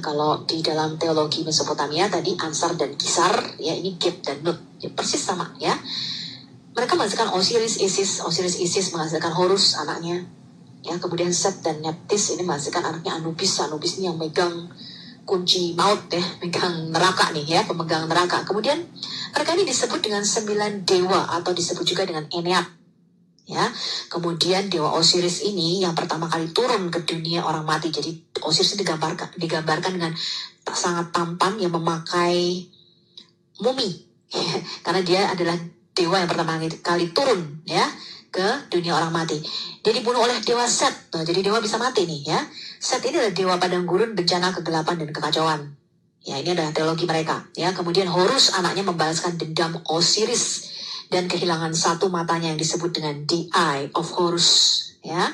Kalau di dalam teologi Mesopotamia tadi Ansar dan Kisar, ya ini Geb dan Nut, ya, persis sama ya. Mereka menghasilkan Osiris Isis menghasilkan Horus anaknya, ya. Kemudian Set dan Nephthys ini menghasilkan anaknya Anubis ini yang megang kunci maut ya, megang neraka nih ya, pemegang neraka. Kemudian mereka ini disebut dengan 9 dewa atau disebut juga dengan Ennead. Ya, kemudian dewa Osiris ini yang pertama kali turun ke dunia orang mati. Jadi Osiris digambarkan dengan sangat tampan yang memakai mumi, karena dia adalah dewa yang pertama kali turun ya ke dunia orang mati. Dia dibunuh oleh dewa Set. Nah, jadi dewa bisa mati nih ya. Set ini adalah dewa padang gurun, bencana, kegelapan dan kekacauan. Ya, ini adalah teologi mereka. Ya, kemudian Horus anaknya membalaskan dendam Osiris dan kehilangan satu matanya yang disebut dengan The Eye of Horus, ya.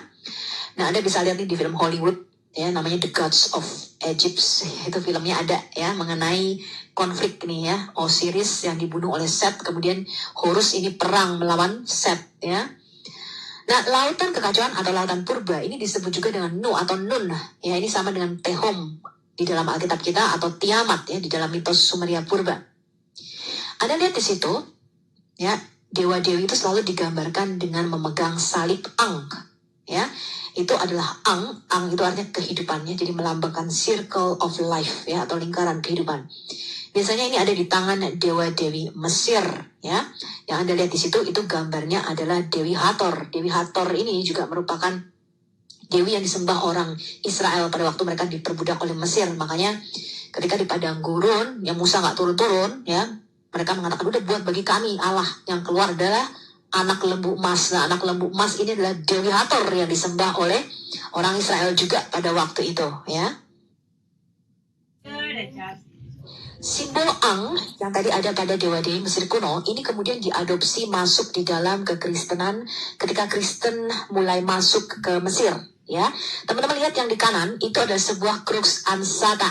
Nah, Anda bisa lihat nih di film Hollywood, ya, namanya The Gods of Egypt. Itu filmnya ada, ya, mengenai konflik nih, ya, Osiris yang dibunuh oleh Set, kemudian Horus ini perang melawan Set, ya. Nah, lautan kekacauan atau lautan purba ini disebut juga dengan Nu atau Nun, ya, ini sama dengan Tehom di dalam Alkitab kita atau Tiamat, ya, di dalam mitos Sumeria purba. Anda lihat di situ, ya, dewa-dewi itu selalu digambarkan dengan memegang salib Ang, ya. Itu adalah Ang itu artinya kehidupannya, jadi melambangkan circle of life, ya, atau lingkaran kehidupan. Biasanya ini ada di tangan dewa-dewi Mesir, ya. Yang Anda lihat di situ itu gambarnya adalah Dewi Hathor. Dewi Hathor ini juga merupakan dewi yang disembah orang Israel pada waktu mereka diperbudak oleh Mesir. Makanya ketika di padang gurun, yang Musa nggak turun-turun, ya, mereka mengatakan, udah buat bagi kami Allah. Yang keluar adalah anak lembu emas. Nah, anak lembu emas ini adalah Dewi Hathor yang disembah oleh orang Israel juga pada waktu itu, ya. Simbol Ang yang tadi ada pada dewa-dewi Mesir kuno ini kemudian diadopsi masuk di dalam kekristenan ketika Kristen mulai masuk ke Mesir, ya. Teman-teman lihat yang di kanan itu adalah sebuah Crux Ansata.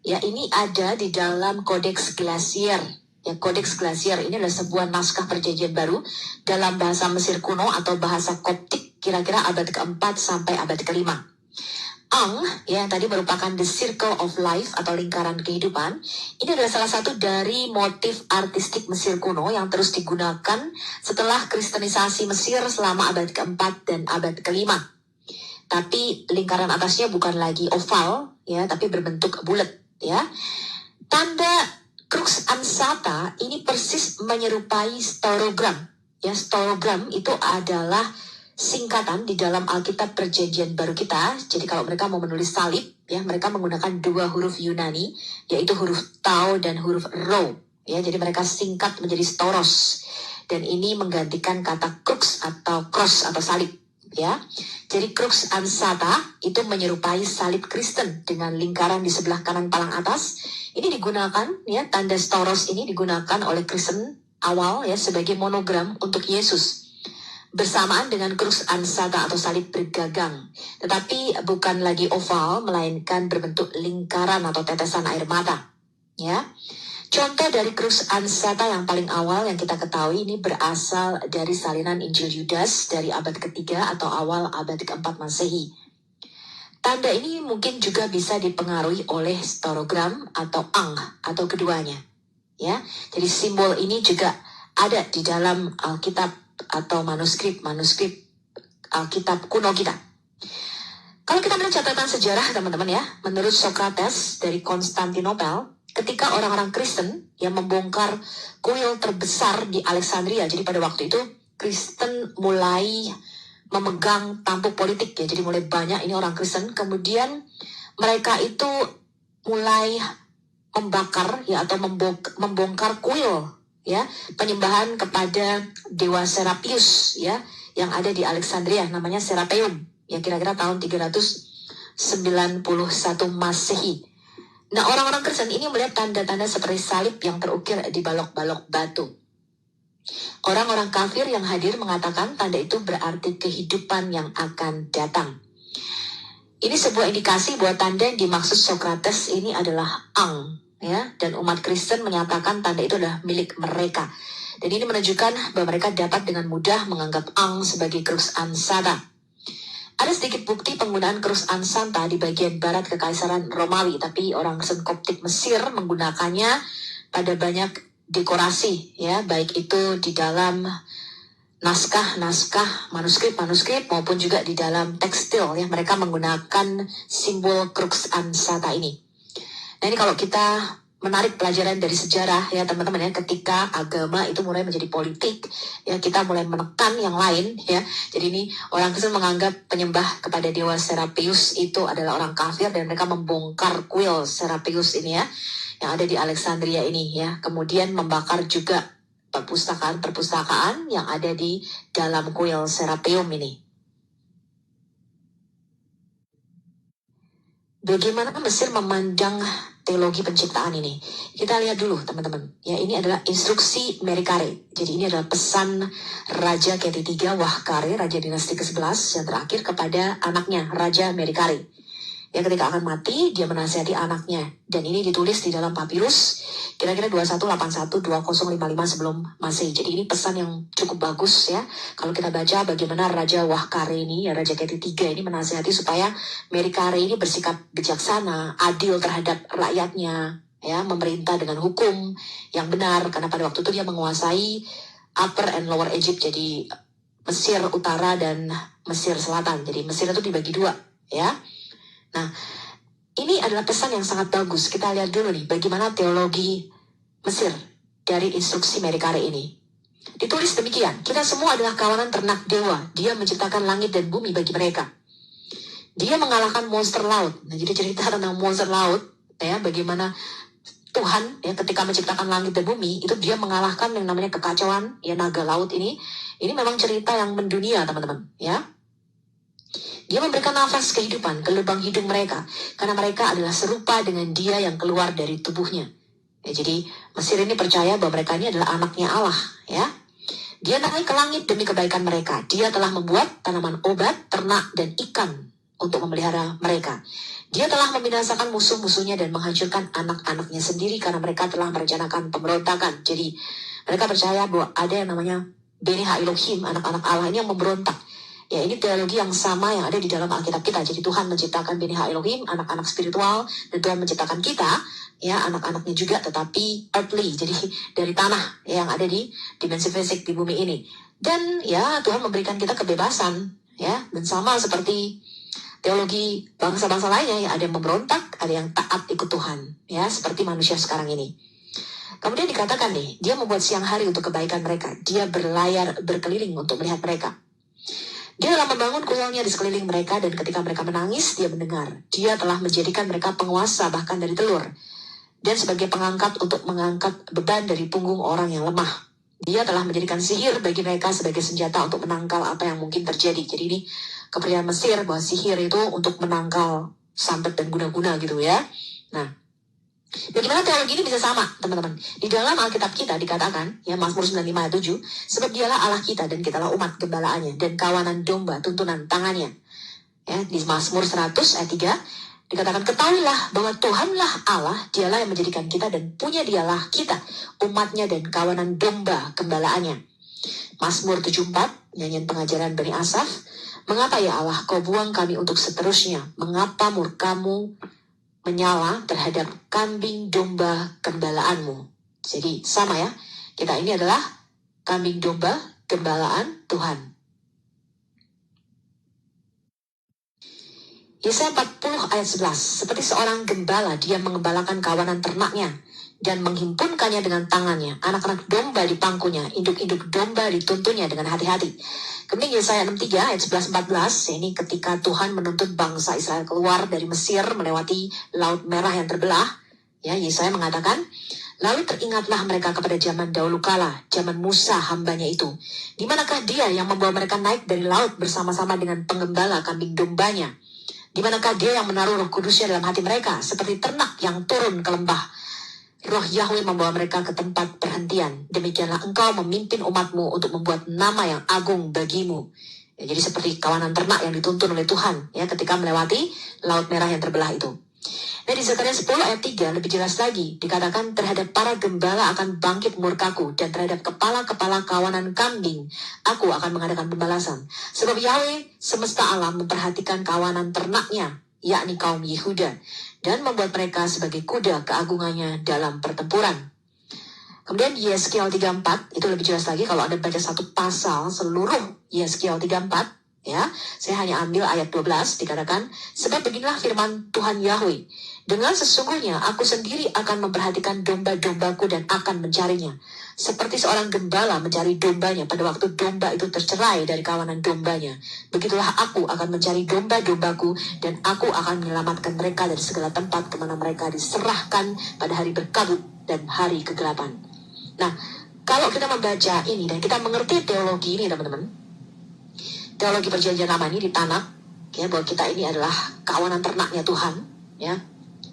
Ya, ini ada di dalam Codex Glacier. Ya, Codex Glacier ini adalah sebuah naskah perjanjian baru dalam bahasa Mesir kuno atau bahasa Koptik kira-kira abad ke-4 sampai abad ke-5. Ang, ya, yang tadi merupakan the circle of life atau lingkaran kehidupan, ini adalah salah satu dari motif artistik Mesir kuno yang terus digunakan setelah kristenisasi Mesir selama abad ke-4 dan abad ke-5. Tapi lingkaran atasnya bukan lagi oval, ya, tapi berbentuk bulat, ya. Tanda Crux Ansata ini persis menyerupai staurogram. Ya, staurogram itu adalah singkatan di dalam Alkitab Perjanjian Baru kita. Jadi kalau mereka mau menulis salib, ya, mereka menggunakan 2 huruf Yunani, yaitu huruf Tau dan huruf Rho. Ya, jadi mereka singkat menjadi stauros. Dan ini menggantikan kata crux atau cross atau salib. Ya, jadi Crux Ansata itu menyerupai salib Kristen dengan lingkaran di sebelah kanan palang atas. Ini digunakan, ya, tanda stauros ini digunakan oleh Kristen awal, ya, sebagai monogram untuk Yesus. Bersamaan dengan Crux Ansata atau salib bergagang, tetapi bukan lagi oval, melainkan berbentuk lingkaran atau tetesan air mata. Ya, contoh dari Crux Ansata yang paling awal yang kita ketahui ini berasal dari salinan Injil Yudas dari abad ke-3 atau awal abad ke-4 Masehi. Tanda ini mungkin juga bisa dipengaruhi oleh staurogram atau Ang atau keduanya. Ya, jadi simbol ini juga ada di dalam Alkitab atau manuskrip Alkitab kuno kita. Kalau kita melihat catatan sejarah, teman-teman, ya, menurut Socrates dari Konstantinopel, ketika orang-orang Kristen yang membongkar kuil terbesar di Alexandria, jadi pada waktu itu Kristen mulai memegang tampuk politik, ya, jadi mulai banyak ini orang Kristen. Kemudian mereka itu mulai membakar, ya, atau membongkar kuil, ya, penyembahan kepada dewa Serapius, ya, yang ada di Alexandria, namanya Serapeum, ya, kira-kira tahun 391 Masehi. Nah, orang-orang Kristen ini melihat tanda-tanda seperti salib yang terukir di balok-balok batu. Orang-orang kafir yang hadir mengatakan tanda itu berarti kehidupan yang akan datang. Ini sebuah indikasi bahwa tanda yang dimaksud Socrates ini adalah Ang, ya, dan umat Kristen menyatakan tanda itu adalah milik mereka. Dan ini menunjukkan bahwa mereka dapat dengan mudah menganggap Ang sebagai Crux Ansata. Ada sedikit bukti penggunaan krus ansanta di bagian barat Kekaisaran Romawi, tapi orang Kristen Koptik Mesir menggunakannya pada banyak dekorasi, ya, baik itu di dalam naskah-naskah, manuskrip-manuskrip maupun juga di dalam tekstil, ya, mereka menggunakan simbol krus ansata ini. Nah, ini kalau kita menarik pelajaran dari sejarah, ya teman-teman, ya, ketika agama itu mulai menjadi politik, ya, kita mulai menekan yang lain, ya. Jadi ini orang Kristen menganggap penyembah kepada dewa Serapeus itu adalah orang kafir, dan mereka membongkar kuil Serapeus ini, ya, yang ada di Alexandria ini, ya. Kemudian membakar juga perpustakaan yang ada di dalam kuil Serapeum ini. Bagaimana Mesir memandang teologi penciptaan ini? Kita lihat dulu, teman-teman. Ya, ini adalah instruksi Merikare. Jadi ini adalah pesan Raja ketiga Wahkare, Raja dinasti ke-11 yang terakhir, kepada anaknya, Raja Merikare. Ya, ketika akan mati, dia menasihati anaknya. Dan ini ditulis di dalam papirus, kira-kira 2181-2055 sebelum Masehi. Jadi ini pesan yang cukup bagus, ya. Kalau kita baca bagaimana Raja Wahkare ini, ya, Raja ketiga ini menasihati supaya Merikare ini bersikap bijaksana, adil terhadap rakyatnya, ya, memerintah dengan hukum yang benar, karena pada waktu itu dia menguasai Upper and Lower Egypt, jadi Mesir Utara dan Mesir Selatan. Jadi Mesir itu dibagi dua, ya. Nah, ini adalah pesan yang sangat bagus. Kita lihat dulu nih bagaimana teologi Mesir dari instruksi Merikare ini. Ditulis demikian, kita semua adalah kawanan ternak dewa. Dia menciptakan langit dan bumi bagi mereka. Dia mengalahkan monster laut. Nah, jadi cerita tentang monster laut, ya, bagaimana Tuhan, ya, ketika menciptakan langit dan bumi, itu dia mengalahkan yang namanya kekacauan, ya, naga laut ini. Ini memang cerita yang mendunia, teman-teman, ya. Dia memberikan nafas kehidupan ke lubang hidung mereka, karena mereka adalah serupa dengan dia yang keluar dari tubuhnya. Ya, jadi Mesir ini percaya bahwa mereka ini adalah anaknya Allah, ya. Dia naik ke langit demi kebaikan mereka. Dia telah membuat tanaman obat, ternak, dan ikan untuk memelihara mereka. Dia telah membinasakan musuh-musuhnya dan menghancurkan anak-anaknya sendiri karena mereka telah merencanakan pemberontakan. Jadi mereka percaya bahwa ada yang namanya Beni Elohim, anak-anak Allah ini yang memberontak. Ya, ini teologi yang sama yang ada di dalam Alkitab kita. Jadi Tuhan menciptakan Beni Elohim, anak-anak spiritual, dan Tuhan menciptakan kita, ya, anak-anaknya juga, tetapi earthly, jadi dari tanah, ya, yang ada di dimensi fisik di bumi ini. Dan ya, Tuhan memberikan kita kebebasan, ya, dan sama seperti teologi bangsa-bangsa lainnya, ya, ada yang memberontak, ada yang taat ikut Tuhan, ya, seperti manusia sekarang ini. Kemudian dikatakan nih, dia membuat siang hari untuk kebaikan mereka. Dia berlayar berkeliling untuk melihat mereka. Dia telah membangun kuilnya di sekeliling mereka, dan ketika mereka menangis, dia mendengar. Dia telah menjadikan mereka penguasa bahkan dari telur, dan sebagai pengangkat untuk mengangkat beban dari punggung orang yang lemah. Dia telah menjadikan sihir bagi mereka sebagai senjata untuk menangkal apa yang mungkin terjadi. Jadi ini kepercayaan Mesir bahwa sihir itu untuk menangkal santet dan guna-guna gitu, ya. Nah, bagaimana teologi ini bisa sama, teman-teman? Di dalam Alkitab kita dikatakan, ya, Mazmur 95 ayat 7, sebab dialah Allah kita dan kitalah umat gembalaannya dan kawanan domba tuntunan tangannya. Ya, di Mazmur 100 ayat 3 dikatakan, ketahuilah bahwa Tuhanlah Allah, dialah yang menjadikan kita dan punya dialah kita, umatnya dan kawanan domba gembalaannya. Mazmur 74, nyanyian pengajaran Bani Asaf, mengapa ya Allah kau buang kami untuk seterusnya? Mengapa murkamu menyala terhadap kambing domba gembalaanmu? Jadi sama, ya, kita ini adalah kambing domba gembalaan Tuhan. Yesaya 40 ayat 11, seperti seorang gembala dia mengembalakan kawanan ternaknya dan menghimpunkannya dengan tangannya. Anak-anak domba di pangkunya, induk-induk domba dituntunnya dengan hati-hati. Kemudian Yesaya 63 ayat 11-14, ini ketika Tuhan menuntut bangsa Israel keluar dari Mesir melewati Laut Merah yang terbelah, ya, Yesaya mengatakan, lalu teringatlah mereka kepada zaman dahulu kala, zaman Musa hambanya itu. Di manakah dia yang membawa mereka naik dari laut bersama-sama dengan penggembala kambing dombanya? Di manakah dia yang menaruh Roh Kudusnya dalam hati mereka, seperti ternak yang turun ke lembah? Roh Yahweh membawa mereka ke tempat perhentian. Demikianlah engkau memimpin umatmu untuk membuat nama yang agung bagimu. Ya, jadi seperti kawanan ternak yang dituntun oleh Tuhan, ya, ketika melewati Laut Merah yang terbelah itu. Nah, di Zakaria 10 ayat 3 lebih jelas lagi, dikatakan terhadap para gembala akan bangkit murkaku, dan terhadap kepala-kepala kawanan kambing, aku akan mengadakan pembalasan. Sebab Yahweh semesta alam memperhatikan kawanan ternaknya, yakni kaum Yehuda, dan membuat mereka sebagai kuda keagungannya dalam pertempuran. Kemudian Yeskiel 34, itu lebih jelas lagi kalau Anda baca satu pasal seluruh Yeskiel 34, ya, saya hanya ambil ayat 12, dikatakan, sebab beginilah firman Tuhan Yahweh, dengan sesungguhnya aku sendiri akan memperhatikan domba-dombaku dan akan mencarinya. Seperti seorang gembala mencari dombanya pada waktu domba itu tercerai dari kawanan dombanya. Begitulah aku akan mencari domba-dombaku dan aku akan menyelamatkan mereka dari segala tempat kemana mereka diserahkan pada hari berkabut dan hari kegelapan. Nah, kalau kita membaca ini dan kita mengerti teologi ini, teman-teman, teologi perjanjian lama ini di Tanakh, ya, bahwa kita ini adalah kawanan ternaknya Tuhan, ya,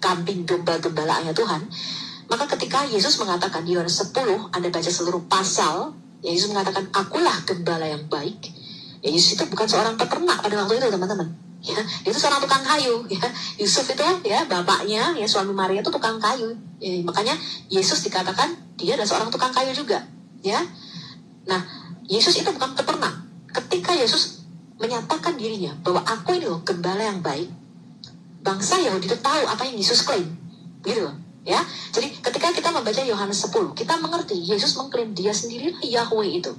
kambing domba gembalaannya Tuhan. Maka ketika Yesus mengatakan di Yohanes 10, Anda baca seluruh pasal, ya, Yesus mengatakan, akulah gembala yang baik. Ya, Yesus itu bukan seorang peternak pada waktu itu, teman-teman. Ya, itu seorang tukang kayu. Ya. Yusuf itu, ya, bapaknya, ya, suami Maria itu tukang kayu. Ya, makanya Yesus dikatakan dia adalah seorang tukang kayu juga. Ya. Nah, Yesus itu bukan peternak. Ketika Yesus menyatakan dirinya bahwa aku ini loh gembala yang baik, bangsa Yahudi itu tahu apa yang Yesus klaim, gitu loh, ya. Jadi ketika kita membaca Yohanes 10, kita mengerti Yesus mengklaim dia sendirilah Yahweh itu.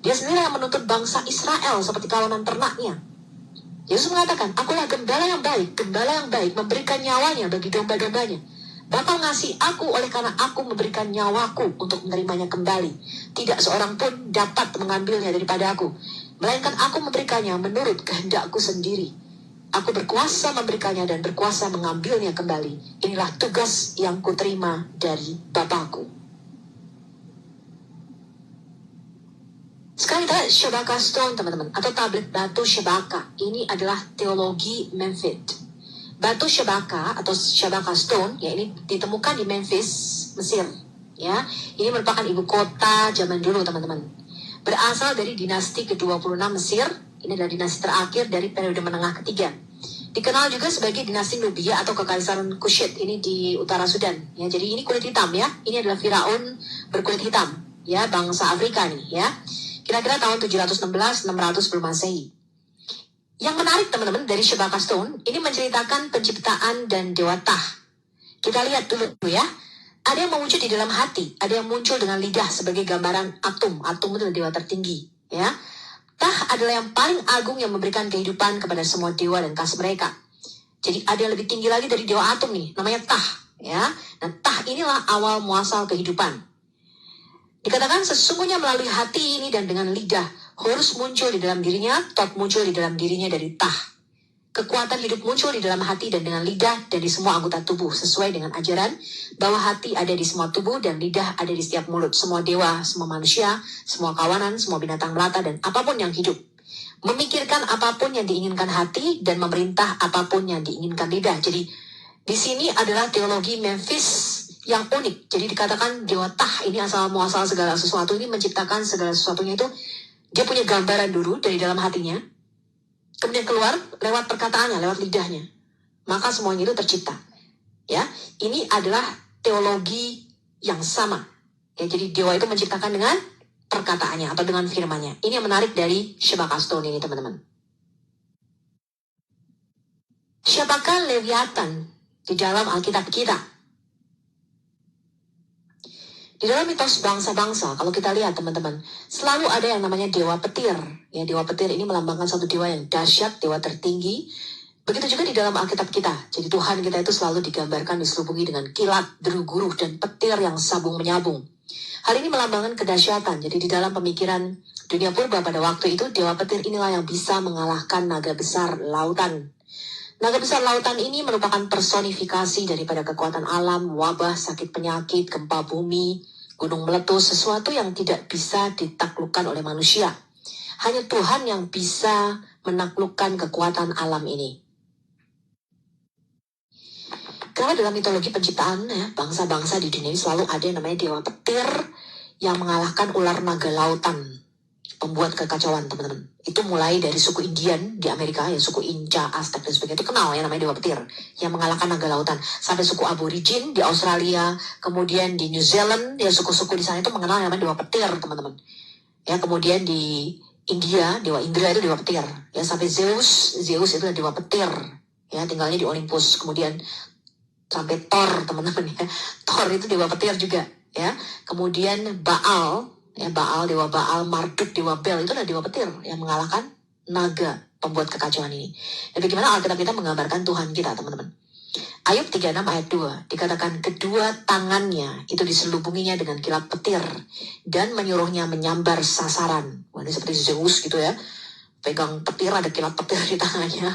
Dia sendiri yang menuntut bangsa Israel seperti kawanan ternaknya. Yesus mengatakan, akulah gembala yang baik memberikan nyawanya bagi domba-dombanya. Bapa ngasih aku oleh karena aku memberikan nyawaku untuk menerimanya kembali. Tidak seorang pun dapat mengambilnya daripada aku, melainkan aku memberikannya menurut kehendakku sendiri. Aku berkuasa memberikannya dan berkuasa mengambilnya kembali. Inilah tugas yang kuterima dari Bapakku. Sekarang kita Shabaka Stone, teman-teman, atau tablet batu Shabaka. Ini adalah teologi Memphis. Batu Shabaka atau Shabaka Stone, ya, ini ditemukan di Memphis, Mesir. Ya, ini merupakan ibu kota zaman dulu, teman-teman. Berasal dari dinasti ke-26 Mesir. Ini adalah dinasti terakhir dari periode menengah ketiga. Dikenal juga sebagai dinasti Nubia atau kekaisaran Kushit. Ini di utara Sudan. Ya, jadi ini kulit hitam, ya. Ini adalah Firaun berkulit hitam, ya, bangsa Afrika nih, ya. Kira-kira tahun 716-600 sebelum Masehi. Yang menarik, teman-teman, dari Shabaka Stone, ini menceritakan penciptaan dan dewa Tah. Kita lihat dulu, ya. Ada yang mewujud di dalam hati, ada yang muncul dengan lidah sebagai gambaran Atum. Atum itu dewa tertinggi, ya. Tah adalah yang paling agung yang memberikan kehidupan kepada semua dewa dan kas mereka. Jadi ada yang lebih tinggi lagi dari dewa Atum nih, namanya Tah, ya. Dan Tah inilah awal muasal kehidupan. Dikatakan sesungguhnya melalui hati ini dan dengan lidah, Horus muncul di dalam dirinya, Tot muncul di dalam dirinya dari Tah. Kekuatan hidup muncul di dalam hati dan dengan lidah dan di semua anggota tubuh, sesuai dengan ajaran bahwa hati ada di semua tubuh dan lidah ada di setiap mulut. Semua dewa, semua manusia, semua kawanan, semua binatang melata dan apapun yang hidup. Memikirkan apapun yang diinginkan hati dan memerintah apapun yang diinginkan lidah. Jadi di sini adalah teologi Memphis yang unik. Jadi dikatakan dewa Tah ini asal muasal segala sesuatu, ini menciptakan segala sesuatunya itu. Dia punya gambaran dulu dari dalam hatinya, kemudian keluar lewat perkataannya, lewat lidahnya. Maka semuanya itu tercipta. Ya, ini adalah teologi yang sama. Ya, jadi dewa itu menciptakan dengan perkataannya atau dengan firman-Nya. Ini yang menarik dari Shabaka Stone ini, teman-teman. Siapakah Leviathan di dalam Alkitab kita? Di dalam mitos bangsa-bangsa, kalau kita lihat, teman-teman, selalu ada yang namanya dewa petir. Ya, dewa petir ini melambangkan satu dewa yang dahsyat, dewa tertinggi. Begitu juga di dalam Alkitab kita. Jadi Tuhan kita itu selalu digambarkan diselubungi dengan kilat, deru guruh, dan petir yang sabung menyabung. Hal ini melambangkan kedahsyatan. Jadi di dalam pemikiran dunia purba pada waktu itu, dewa petir inilah yang bisa mengalahkan naga besar lautan. Naga besar lautan ini merupakan personifikasi daripada kekuatan alam, wabah, sakit penyakit, gempa bumi, gunung meletus, sesuatu yang tidak bisa ditaklukkan oleh manusia. Hanya Tuhan yang bisa menaklukkan kekuatan alam ini. Karena dalam mitologi penciptaan, ya, bangsa-bangsa di dunia ini selalu ada yang namanya dewa petir yang mengalahkan ular naga lautan. pembuat kekacauan, teman-teman. Itu mulai dari suku Indian di Amerika, ya suku Inca, Aztec dan sebagainya, itu kenal ya namanya Dewa Petir yang mengalahkan naga lautan. Sampai suku Aborigin di Australia, kemudian di New Zealand, ya suku-suku di sana itu mengenal yang namanya Dewa Petir, teman-teman. Ya, kemudian di India, Dewa Indra itu Dewa Petir. Ya, sampai Zeus itu adalah Dewa Petir. Ya, tinggalnya di Olympus. Kemudian sampai Thor, teman-teman ya. Thor itu Dewa Petir juga, ya. Kemudian Baal, ya Dewa Baal, Marduk, Dewa Bel itu adalah Dewa Petir yang mengalahkan naga pembuat kekacauan ini. Dan bagaimana Alkitab kita menggambarkan Tuhan kita, teman-teman. Ayub 36 ayat 2 dikatakan kedua tangannya itu diselubunginya dengan kilat petir dan menyuruhnya menyambar sasaran. Wah, ini seperti Zeus gitu ya, pegang petir, ada kilat petir di tangannya,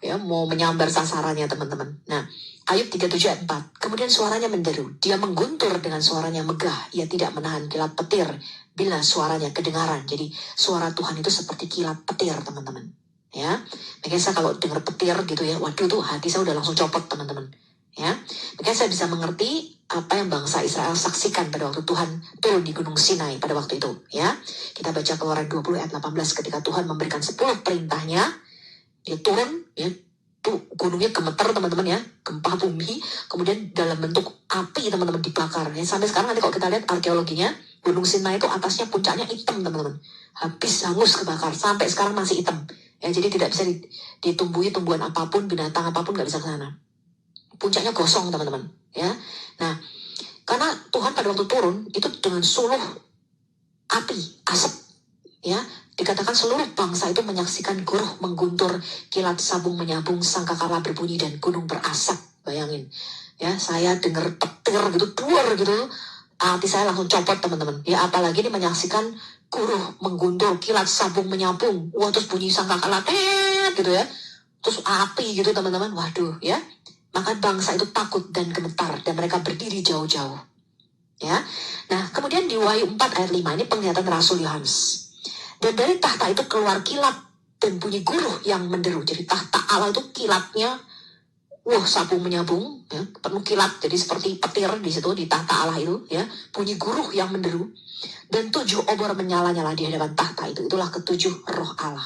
ya mau menyambar sasarannya, teman-teman. Nah, Ayub 37 ayat 4 kemudian suaranya menderu, dia mengguntur dengan suaranya megah, ia tidak menahan kilat petir bila suaranya kedengaran. Jadi suara Tuhan itu seperti kilat petir, teman-teman. Ya, makanya saya kalau dengar petir gitu ya, waduh tuh hati saya udah langsung copot, teman-teman. Ya, makanya saya bisa mengerti apa yang bangsa Israel saksikan pada waktu Tuhan turun di Gunung Sinai pada waktu itu. Ya, kita baca Keluaran 20 ayat 18 ketika Tuhan memberikan 10 perintahnya, dia turun, ya, tuh gunungnya gemeter, teman-teman ya, gempa bumi, kemudian dalam bentuk api, teman-teman, dibakar. Ya, sampai sekarang nanti kalau kita lihat arkeologinya, Gunung Sinai itu atasnya puncaknya hitam, teman-teman, habis hangus kebakar, sampai sekarang masih hitam. Ya, jadi tidak bisa ditumbuhi tumbuhan apapun, binatang apapun nggak bisa ke sana. Puncaknya gosong, teman-teman. Ya, nah karena Tuhan pada waktu turun itu dengan suluh api, asap, ya, dikatakan seluruh bangsa itu menyaksikan guruh mengguntur, kilat sabung menyambung, sangkakala berbunyi dan gunung berasap. Bayangin, ya, saya dengar petir gitu, duar gitu, hati saya langsung copot, teman-teman. Ya, apalagi ini menyaksikan guruh mengguntur, kilat sabung menyambung, wah, terus bunyi sangkakala gitu ya, terus api gitu, teman-teman. Waduh, ya, maka bangsa itu takut dan gemetar dan mereka berdiri jauh-jauh. Ya, nah kemudian di Wahyu 4 ayat 5 ini penglihatan Rasul Yohanes. Dan dari tahta itu keluar kilat dan bunyi guruh yang menderu. Jadi tahta Allah itu kilatnya, wah, sabung menyambung, ya, penuh kilat. Jadi seperti petir di situ di tahta Allah itu, ya, bunyi guruh yang menderu. Dan 7 obor menyala-nyala di hadapan tahta itu. Itulah ke-7 roh Allah.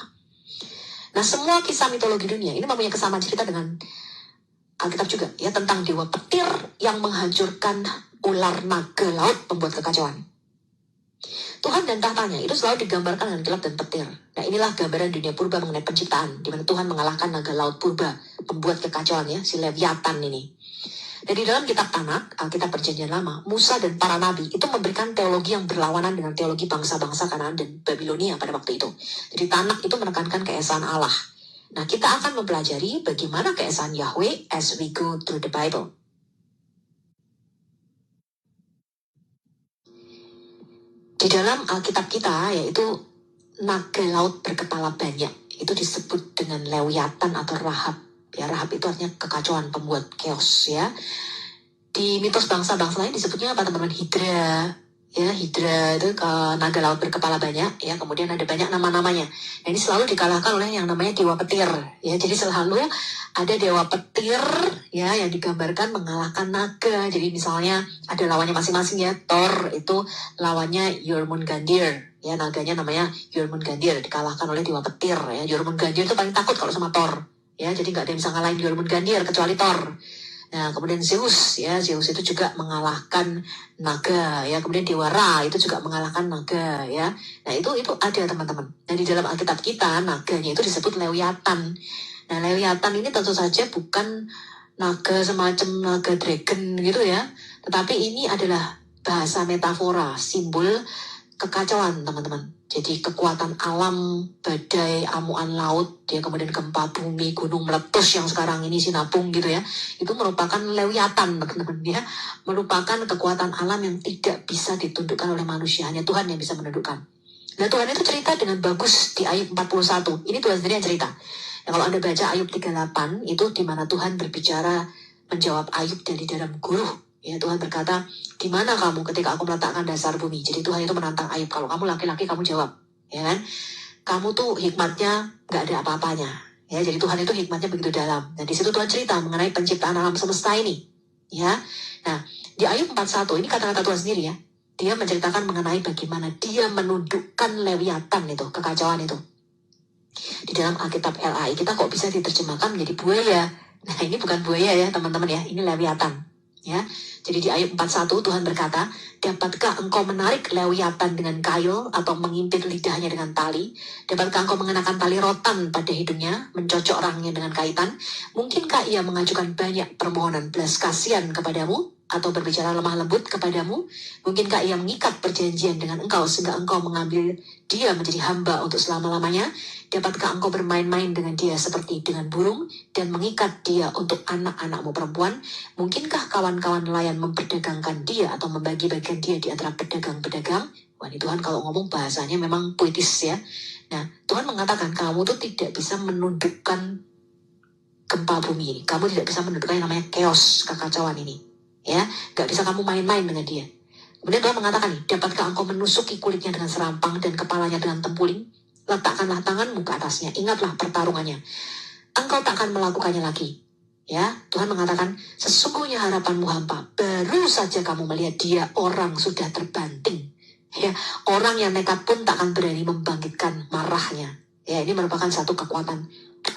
Nah, semua kisah mitologi dunia ini mempunyai kesamaan cerita dengan Alkitab juga, ya, tentang dewa petir yang menghancurkan ular naga laut pembuat kekacauan. Tuhan dan tahtanya itu selalu digambarkan dengan kilat dan petir. Nah, inilah gambaran dunia purba mengenai penciptaan, di mana Tuhan mengalahkan naga laut purba, pembuat kekacauan, ya, si Leviathan ini. Dan di dalam kitab Tanak, Alkitab Perjanjian Lama, Musa dan para nabi itu memberikan teologi yang berlawanan dengan teologi bangsa-bangsa Kanaan dan Babilonia pada waktu itu. Jadi Tanak itu menekankan keesaan Allah. Nah, kita akan mempelajari bagaimana keesaan Yahweh as we go through the Bible. Di dalam Alkitab kita, yaitu naga laut berkepala banyak, itu disebut dengan Lewiatan atau Rahab. Ya, Rahab itu artinya kekacauan, pembuat chaos, ya. Di mitos bangsa-bangsa lain disebutnya apa, teman-teman? Hidra. Ya, Hidra itu naga laut berkepala banyak, ya. Kemudian ada banyak nama-namanya. Nah, ini selalu dikalahkan oleh yang namanya dewa petir, ya. Jadi selalu ada dewa petir, ya, yang digambarkan mengalahkan naga. Jadi misalnya ada lawannya masing-masing, ya. Thor itu lawannya Jormungandr, ya, naganya namanya Jormungandr, dikalahkan oleh dewa petir, ya. Jormungandr itu paling takut kalau sama Thor, ya. Jadi nggak ada yang bisa ngalahin Jormungandr kecuali Thor. Nah, kemudian Zeus, ya, Zeus itu juga mengalahkan naga, ya. Kemudian Dewa Ra itu juga mengalahkan naga, ya. Nah, itu ada, teman-teman. Dan di dalam Alkitab kita, naganya itu disebut Lewiatan. Nah, Lewiatan ini tentu saja bukan naga semacam naga dragon gitu, ya. Tetapi ini adalah bahasa metafora, simbol kekacauan, teman-teman. Jadi kekuatan alam, badai, amuan laut, ya, kemudian gempa bumi, gunung meletus yang sekarang ini sinabung gitu, ya. Itu merupakan Lewiatan, teman-teman, ya. Merupakan kekuatan alam yang tidak bisa ditundukkan oleh manusia, hanya Tuhan yang bisa menundukkan. Nah, Tuhan itu cerita dengan bagus di Ayub 41. Ini Tuhan sendiri yang cerita. Nah, kalau Anda baca Ayub 38, itu di mana Tuhan berbicara menjawab Ayub dari dalam guruh. Ya, Tuhan berkata, di mana kamu ketika aku meletakkan dasar bumi? Jadi Tuhan itu menantang Ayub, kalau kamu laki-laki kamu jawab, ya kan? Kamu tuh hikmatnya nggak ada apa-apanya, ya. Jadi Tuhan itu hikmatnya begitu dalam. Dan di situ Tuhan cerita mengenai penciptaan alam semesta ini, ya. Nah, di Ayub 41 ini kata-kata Tuhan sendiri, ya. dia menceritakan mengenai bagaimana dia menundukkan Lewiatan itu, kekacauan itu. Di dalam Alkitab LAI kita kok bisa diterjemahkan menjadi buaya. Nah ini bukan buaya ya teman-teman ya, ini Lewiatan. Ya, jadi di ayat 41 Tuhan berkata, dapatkah engkau menarik Lewiatan dengan kail atau mengimpit lidahnya dengan tali? Dapatkah engkau mengenakan tali rotan pada hidungnya, mencocok orangnya dengan kaitan? Mungkinkah ia mengajukan banyak permohonan belas kasihan kepadamu? Atau berbicara lemah lembut kepadamu? Mungkinkah ia mengikat perjanjian dengan engkau sehingga engkau mengambil dia menjadi hamba untuk selama-lamanya? Dapatkah engkau bermain-main dengan dia seperti dengan burung dan mengikat dia untuk anak-anakmu perempuan? Mungkinkah kawan-kawan nelayan memperdagangkan dia atau membagi-bagikan dia di antara pedagang-pedagang? Wah, ini Tuhan kalau ngomong bahasanya memang puitis ya. Nah, Tuhan mengatakan kamu tuh tidak bisa menundukkan gempa bumi ini. Kamu tidak bisa menundukkan yang namanya chaos, kekacauan ini. Ya, gak bisa kamu main-main dengan dia. Kemudian Tuhan mengatakan nih, dapatkah engkau menusuki kulitnya dengan serampang dan kepalanya dengan tempuling? Letakkanlah tanganmu ke atasnya, ingatlah pertarungannya. Engkau tak akan melakukannya lagi. Ya, Tuhan mengatakan, sesungguhnya harapanmu hampa. Baru saja kamu melihat dia, orang sudah terbanting. Ya, orang yang nekat pun tak akan berani membangkitkan marahnya. Ya, ini merupakan satu kekuatan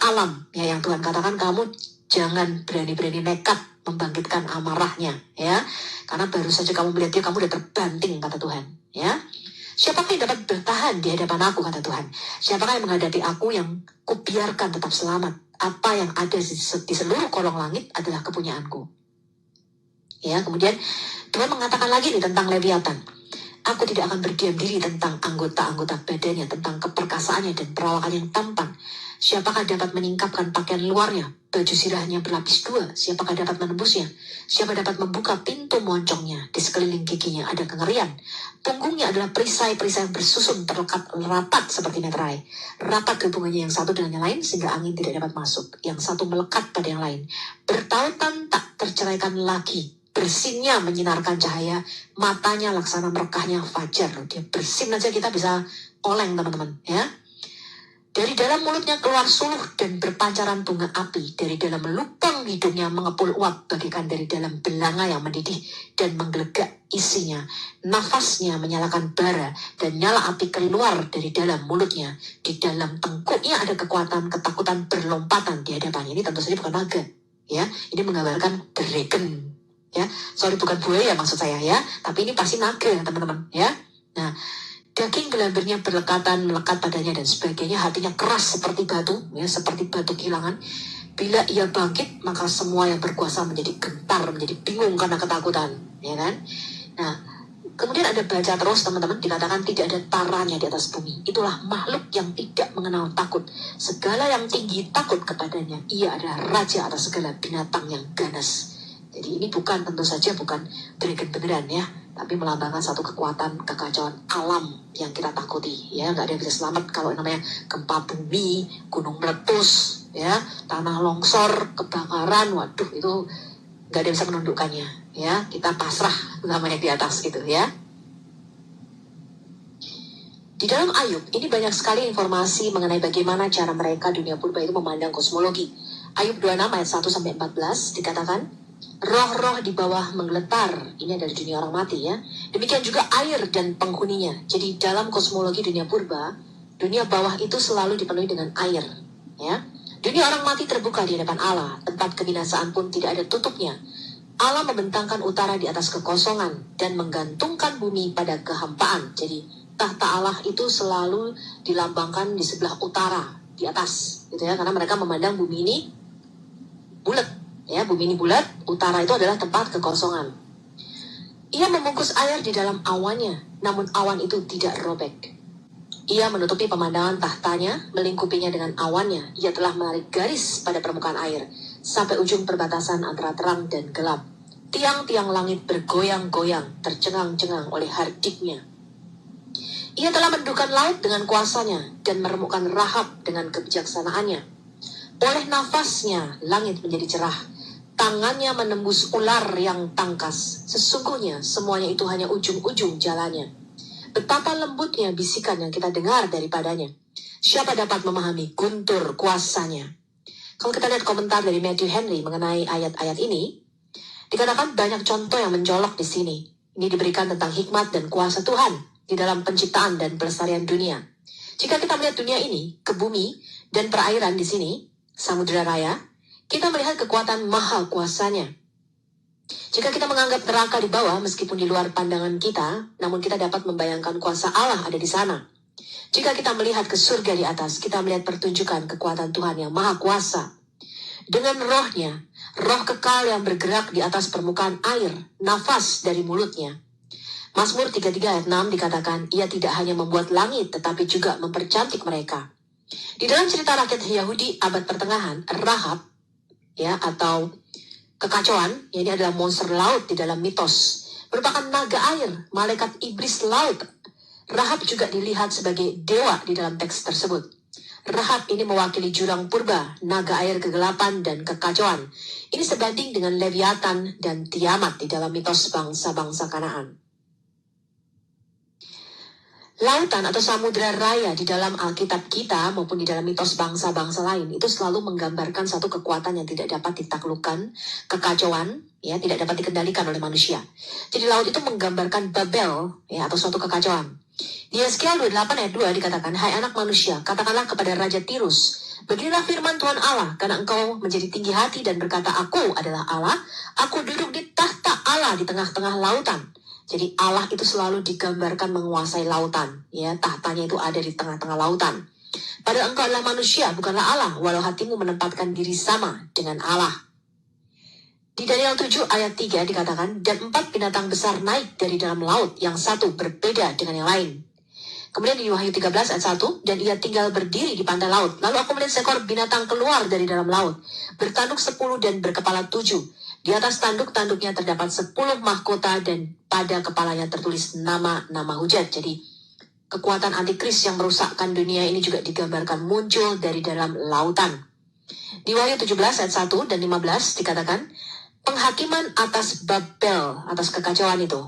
alam. Ya, yang Tuhan katakan kamu jangan berani-berani nekat membangkitkan amarahnya, ya, karena baru saja kamu melihat dia, kamu udah terbanting, kata Tuhan, ya. Siapakah yang dapat bertahan di hadapan aku, kata Tuhan? Siapakah yang menghadapi aku yang kubiarkan tetap selamat? Apa yang ada di seluruh kolong langit adalah kepunyaanku. Ya, kemudian Tuhan mengatakan lagi nih tentang Lewiatan. Aku tidak akan berdiam diri tentang anggota-anggota badannya, tentang keperkasaannya dan perawakan yang tampan. Siapakah dapat menyingkapkan pakaian luarnya? Baju sirahnya berlapis dua. Siapakah dapat menembusnya? Siapa dapat membuka pintu moncongnya? Di sekeliling giginya ada kengerian. Punggungnya adalah perisai-perisai yang bersusun terlekat rapat seperti meterai. Rapat hubungannya yang satu dengan yang lain sehingga angin tidak dapat masuk. Yang satu melekat pada yang lain. Bertautan tak terceraikan lagi. Bersinnya menyinarkan cahaya. Matanya laksana merekahnya fajar. Dia bersin aja kita bisa oleng teman-teman, ya. Dari dalam mulutnya keluar suluh dan berpancaran bunga api. Dari dalam lubang hidungnya mengepul uap bagaikan dari dalam belanga yang mendidih dan menggelegak isinya. Nafasnya menyalakan bara dan nyala api keluar dari dalam mulutnya. Di dalam tengkuknya ada kekuatan, ketakutan, berlompatan di hadapannya. Ini tentu saja bukan naga, ya. Ini menggambarkan dragon, ya. Sorry, bukan buaya maksud saya, ya. Tapi ini pasti naga, teman-teman, ya. Nah, daging gelambirnya berlekatan, melekat padanya dan sebagainya. Hatinya keras seperti batu, ya, seperti batu kilangan. Bila ia bangkit, maka semua yang berkuasa menjadi gentar, menjadi bingung karena ketakutan, ya kan? Nah, kemudian ada baca terus teman-teman, dikatakan tidak ada taranya di atas bumi. Itulah makhluk yang tidak mengenal takut. Segala yang tinggi takut kepadanya. Ia adalah raja atas segala binatang yang ganas. Jadi ini bukan, tentu saja bukan dragon beneran, ya, tapi melambangkan satu kekuatan kekacauan alam yang kita takuti, ya. Nggak ada yang bisa selamat kalau namanya gempa bumi, gunung meletus, ya, tanah longsor, kebakaran. Waduh, itu nggak ada yang bisa menundukkannya, ya. Kita pasrah namanya di atas gitu, ya. Di dalam Ayub ini banyak sekali informasi mengenai bagaimana cara mereka dunia purba itu memandang kosmologi. Ayub 26 ayat 1-14 dikatakan, roh-roh di bawah menggeletar. Ini dari dunia orang mati, ya. Demikian juga air dan penghuninya. Jadi dalam kosmologi dunia purba, dunia bawah itu selalu dipenuhi dengan air, ya. Dunia orang mati terbuka di hadapan Allah. Tempat kebinasaan pun tidak ada tutupnya. Allah membentangkan utara di atas kekosongan dan menggantungkan bumi pada kehampaan. Jadi tahta Allah itu selalu dilambangkan di sebelah utara, di atas, gitu ya. Karena mereka memandang bumi ini bulat. Ya, bumi ini bulat, utara itu adalah tempat kekosongan. Ia membungkus air di dalam awannya, namun awan itu tidak robek. Ia menutupi pemandangan tahtanya, melingkupinya dengan awannya. Ia telah menarik garis pada permukaan air, sampai ujung perbatasan antara terang dan gelap. Tiang-tiang langit bergoyang-goyang, tercengang-cengang oleh hardiknya. Ia telah mendudukan laut dengan kuasanya, dan meremukkan Rahab dengan kebijaksanaannya. Oleh nafasnya, langit menjadi cerah. Tangannya menembus ular yang tangkas. Sesungguhnya semuanya itu hanya ujung-ujung jalannya. Betapa lembutnya bisikan yang kita dengar daripadanya. Siapa dapat memahami guntur kuasanya? Kalau kita lihat komentar dari Matthew Henry mengenai ayat-ayat ini, dikatakan banyak contoh yang mencolok di sini. Ini diberikan tentang hikmat dan kuasa Tuhan di dalam penciptaan dan pelestarian dunia. Jika kita melihat dunia ini, ke bumi dan perairan di sini, samudera raya, kita melihat kekuatan maha kuasanya. Jika kita menganggap neraka di bawah meskipun di luar pandangan kita, namun kita dapat membayangkan kuasa Allah ada di sana. Jika kita melihat ke surga di atas, kita melihat pertunjukan kekuatan Tuhan yang maha kuasa. Dengan rohnya, roh kekal yang bergerak di atas permukaan air, nafas dari mulutnya. Mazmur 33 ayat 6 dikatakan, ia tidak hanya membuat langit, tetapi juga mempercantik mereka. Di dalam cerita rakyat Yahudi abad pertengahan, Rahab, ya, atau kekacauan, ya, ini adalah monster laut di dalam mitos, merupakan naga air, malaikat iblis laut. Rahab juga dilihat sebagai dewa di dalam teks tersebut. Rahab ini mewakili jurang purba, naga air kegelapan dan kekacauan. Ini sebanding dengan Leviathan dan Tiamat di dalam mitos bangsa-bangsa Kanaan. Lautan atau samudera raya di dalam Alkitab kita maupun di dalam mitos bangsa-bangsa lain itu selalu menggambarkan satu kekuatan yang tidak dapat ditaklukkan, kekacauan, ya, tidak dapat dikendalikan oleh manusia. Jadi laut itu menggambarkan Babel, ya, atau suatu kekacauan. Di Yeskiel 28 ayat 2 dikatakan, hai anak manusia, katakanlah kepada Raja Tirus, beginilah firman Tuhan Allah, karena engkau menjadi tinggi hati dan berkata, aku adalah Allah, aku duduk di tahta Allah di tengah-tengah lautan. Jadi Allah itu selalu digambarkan menguasai lautan, ya, tahtanya itu ada di tengah-tengah lautan. Padahal engkau adalah manusia, bukanlah Allah, walau hatimu menempatkan diri sama dengan Allah. Di Daniel 7 ayat 3 dikatakan, dan 4 binatang besar naik dari dalam laut, yang satu berbeda dengan yang lain. Kemudian di Wahyu 13 ayat 1, dan ia tinggal berdiri di pantai laut. Lalu aku melihat seekor binatang keluar dari dalam laut, bertanduk 10 dan berkepala 7. Di atas tanduk-tanduknya terdapat 10 mahkota dan pada kepalanya tertulis nama-nama hujat. Jadi kekuatan antikris yang merusakkan dunia ini juga digambarkan muncul dari dalam lautan. Di Wahyu 17 ayat 1 dan 15 dikatakan, penghakiman atas Babel, atas kekacauan itu.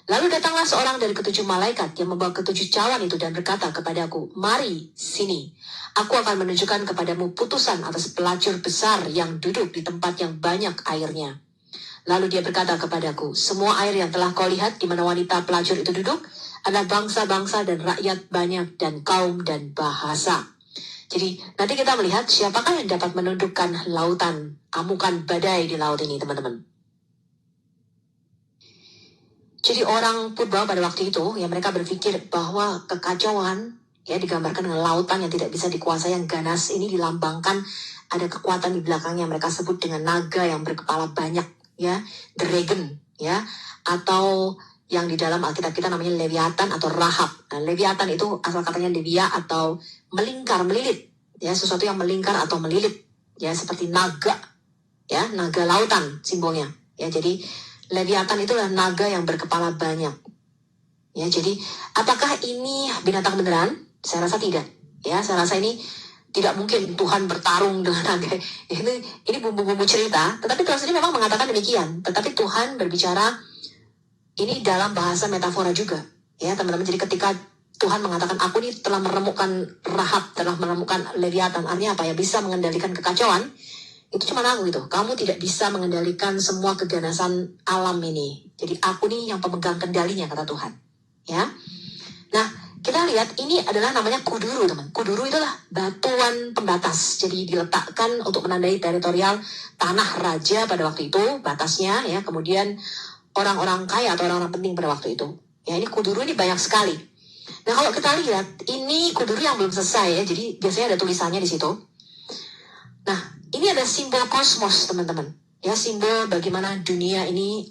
Lalu datanglah seorang dari ketujuh malaikat yang membawa ketujuh cawan itu dan berkata kepadaku, mari sini, aku akan menunjukkan kepadamu putusan atas pelacur besar yang duduk di tempat yang banyak airnya. Lalu dia berkata kepadaku, semua air yang telah kau lihat di mana wanita pelacur itu duduk adalah bangsa-bangsa dan rakyat banyak dan kaum dan bahasa. Jadi nanti kita melihat siapakah yang dapat menundukkan lautan, amukan badai di laut ini, teman-teman. Jadi orang purba pada waktu itu, ya, mereka berpikir bahwa kekacauan, ya, digambarkan dengan lautan yang tidak bisa dikuasai, yang ganas ini dilambangkan ada kekuatan di belakangnya, mereka sebut dengan naga yang berkepala banyak, ya, dragon, ya, atau yang di dalam Alkitab kita namanya Leviathan atau Rahab. Nah, Leviathan itu asal katanya Levia atau melingkar, melilit, ya, sesuatu yang melingkar atau melilit, ya, seperti naga, ya, naga lautan simbolnya, ya. Jadi Leviathan itulah naga yang berkepala banyak, ya. Jadi apakah ini binatang beneran? Saya rasa tidak, ya. Saya rasa ini tidak mungkin Tuhan bertarung dengan naga. Ini bumbu-bumbu cerita, tetapi Tuhan sendiri memang mengatakan demikian. Tetapi Tuhan berbicara ini dalam bahasa metafora juga, ya, teman-teman. Jadi ketika Tuhan mengatakan, aku ini telah meremukkan Rahab, telah meremukkan Leviathan, artinya apa, ya, bisa mengendalikan kekacauan. Itu cuma aku gitu. Kamu tidak bisa mengendalikan semua keganasan alam ini. Jadi aku nih yang pemegang kendalinya, kata Tuhan, ya. Nah, kita lihat ini adalah namanya kuduru, teman. Kuduru itulah batuan pembatas. Jadi diletakkan untuk menandai teritorial tanah raja pada waktu itu, batasnya, ya. Kemudian orang-orang kaya atau orang-orang penting pada waktu itu. Ya, ini kuduru ini banyak sekali. Nah, kalau kita lihat, ini kuduru yang belum selesai, ya. Jadi biasanya ada tulisannya di situ. Nah, ini ada simbol kosmos, teman-teman. Ya, simbol bagaimana dunia ini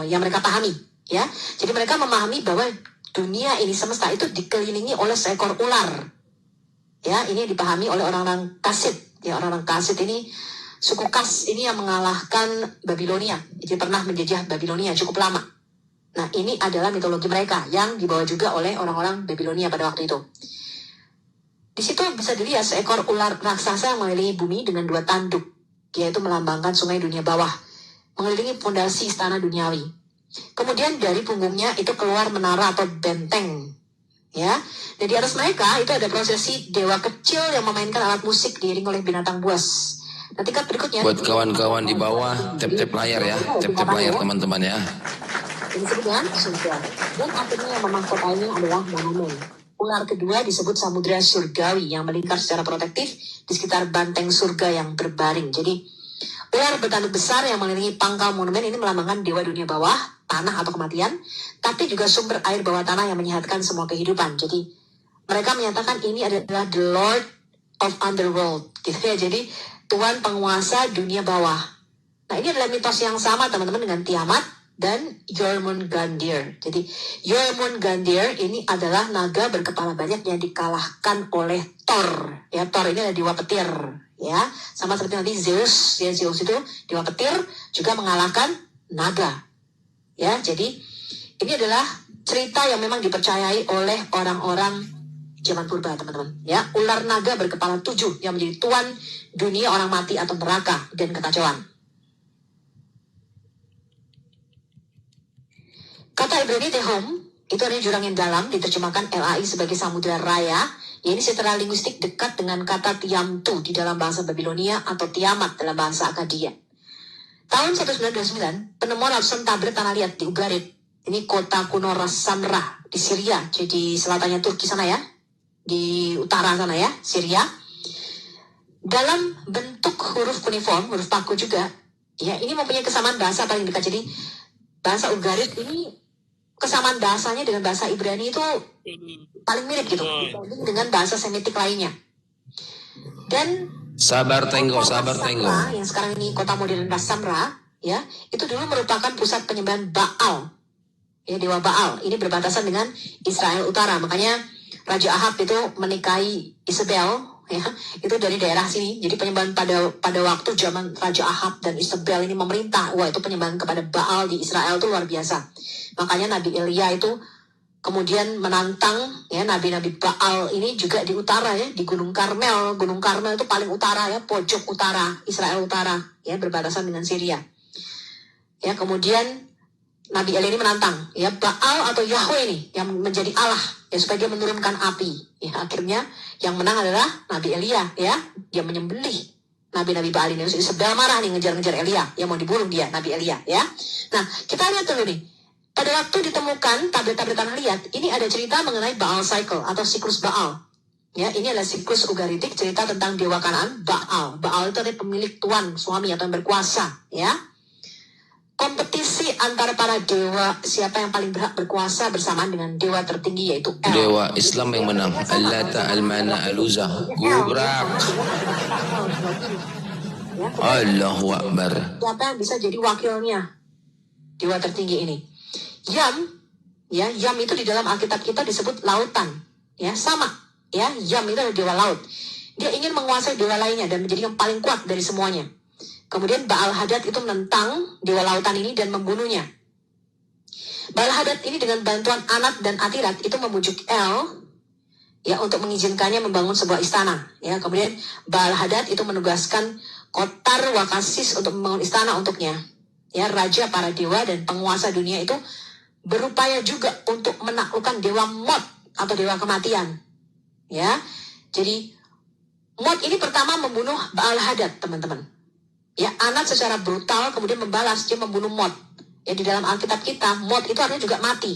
yang mereka pahami, ya. Jadi mereka memahami bahwa dunia ini, semesta itu dikelilingi oleh seekor ular. Ya, ini dipahami oleh orang-orang Kasit. Ya, orang-orang Kasit ini, suku Kas ini yang mengalahkan Babilonia. Jadi pernah menjajah Babilonia cukup lama. Nah, ini adalah mitologi mereka yang dibawa juga oleh orang-orang Babilonia pada waktu itu. Di situ bisa dilihat seekor ular raksasa yang mengelilingi bumi dengan 2 tanduk, yaitu melambangkan sungai dunia bawah, mengelilingi fondasi istana duniawi. Kemudian dari punggungnya itu keluar menara atau benteng, ya. Dan di atas mereka itu ada prosesi dewa kecil yang memainkan alat musik diiring oleh binatang buas. Nanti kan berikutnya. Buat kawan-kawan di bawah, tap-tap layar ya, tap-tap layar teman-teman ya. Yang disebut dengan surga. Dan akhirnya yang memahkotainya adalah monumen. Ular kedua disebut samudera surgawi yang melingkar secara protektif di sekitar banteng surga yang berbaring. Jadi ular bertanduk besar yang mengelilingi pangkal monumen ini melambangkan dewa dunia bawah, tanah atau kematian, tapi juga sumber air bawah tanah yang menyehatkan semua kehidupan. Jadi mereka menyatakan ini adalah the Lord of Underworld, gitu ya. Jadi Tuhan penguasa dunia bawah. Nah ini adalah mitos yang sama teman-teman dengan Tiamat dan Jormungandr. Jadi Jormungandr ini adalah naga berkepala banyak yang dikalahkan oleh Thor. Ya, Thor ini adalah dewa petir. Ya, sama seperti nanti Zeus. Ya, Zeus itu dewa petir juga mengalahkan naga. Ya, jadi ini adalah cerita yang memang dipercayai oleh orang-orang zaman purba, teman-teman. Ya, ular naga berkepala 7 yang menjadi tuan dunia orang mati atau neraka dan kekacauan. Kata Ibrani Tehom itu artinya jurang yang dalam, diterjemahkan LAI sebagai samudera raya. Ya, ini secara linguistik dekat dengan kata Tiamtu di dalam bahasa Babilonia atau Tiamat dalam bahasa Akkadia. Tahun 1929, penemuan ratusan tablet tanah liat di Ugarit. Ini kota kuno Ras Samra di Syria, jadi selatannya Turki sana ya, di utara sana ya, Syria. Dalam bentuk huruf kuniform, huruf paku juga. Ya, ini mempunyai kesamaan bahasa paling dekat. Jadi bahasa Ugarit ini kesamaan bahasanya dengan bahasa Ibrani itu paling mirip gitu dibanding dengan bahasa Semitik lainnya. Dan sabar tenggo yang sekarang ini kota modern Ras Samra, ya, itu dulu merupakan pusat penyembahan Baal, ya, dewa Baal. Ini berbatasan dengan Israel Utara. Makanya Raja Ahab itu menikahi Isabel, ya, itu dari daerah sini. Jadi penyembahan pada waktu zaman Raja Ahab dan Isabel ini memerintah, wah itu penyembahan kepada Baal di Israel itu luar biasa. Makanya Nabi Elia itu kemudian menantang ya nabi-nabi Baal ini juga di utara ya, di Gunung Karmel. Gunung Karmel itu paling utara ya, pojok utara Israel Utara ya, berbatasan dengan Syria. Ya, kemudian Nabi Elia ini menantang ya Baal atau Yahweh ini yang menjadi Allah ya, supaya dia menurunkan api. Ya, akhirnya yang menang adalah Nabi Elia ya, dia menyembelih nabi-nabi Baal ini. Isabel marah nih ngejar-ngejar Elia, yang mau dibunuh dia Nabi Elia ya. Nah, kita lihat dulu nih. Pada waktu ditemukan tablet-tablet tanah liat, ini ada cerita mengenai Baal Cycle atau siklus Baal. Ya, ini adalah siklus Ugaritik, cerita tentang dewa Kanaan, Baal. Baal itu adalah pemilik tuan, suami atau yang berkuasa. Ya, kompetisi antara para dewa, siapa yang paling berhak berkuasa bersamaan dengan dewa tertinggi yaitu El. Dewa Islam yang menang, Al-Lata, Al-Mana, Al-Uzza, Gubrak. Allahu Akbar. Siapa yang bisa jadi wakilnya dewa tertinggi ini? Yam, ya, Yam itu di dalam Alkitab kita disebut lautan, ya, sama, ya, Yam itu adalah dewa laut. Dia ingin menguasai dewa lainnya dan menjadi yang paling kuat dari semuanya. Kemudian Baal Hadad itu menentang dewa lautan ini dan membunuhnya. Baal Hadad ini dengan bantuan Anat dan Atirat itu membujuk El, ya, untuk mengizinkannya membangun sebuah istana. Ya, kemudian Baal Hadad itu menugaskan Kotar Wakasis untuk membangun istana untuknya. Ya, raja para dewa dan penguasa dunia itu berupaya juga untuk menaklukkan dewa Mot atau dewa kematian. Ya, jadi Mot ini pertama membunuh Baal Hadad, teman-teman. Ya, Anat secara brutal kemudian membalas, dia membunuh Mot. Ya, di dalam Alkitab kita Mot itu artinya juga mati.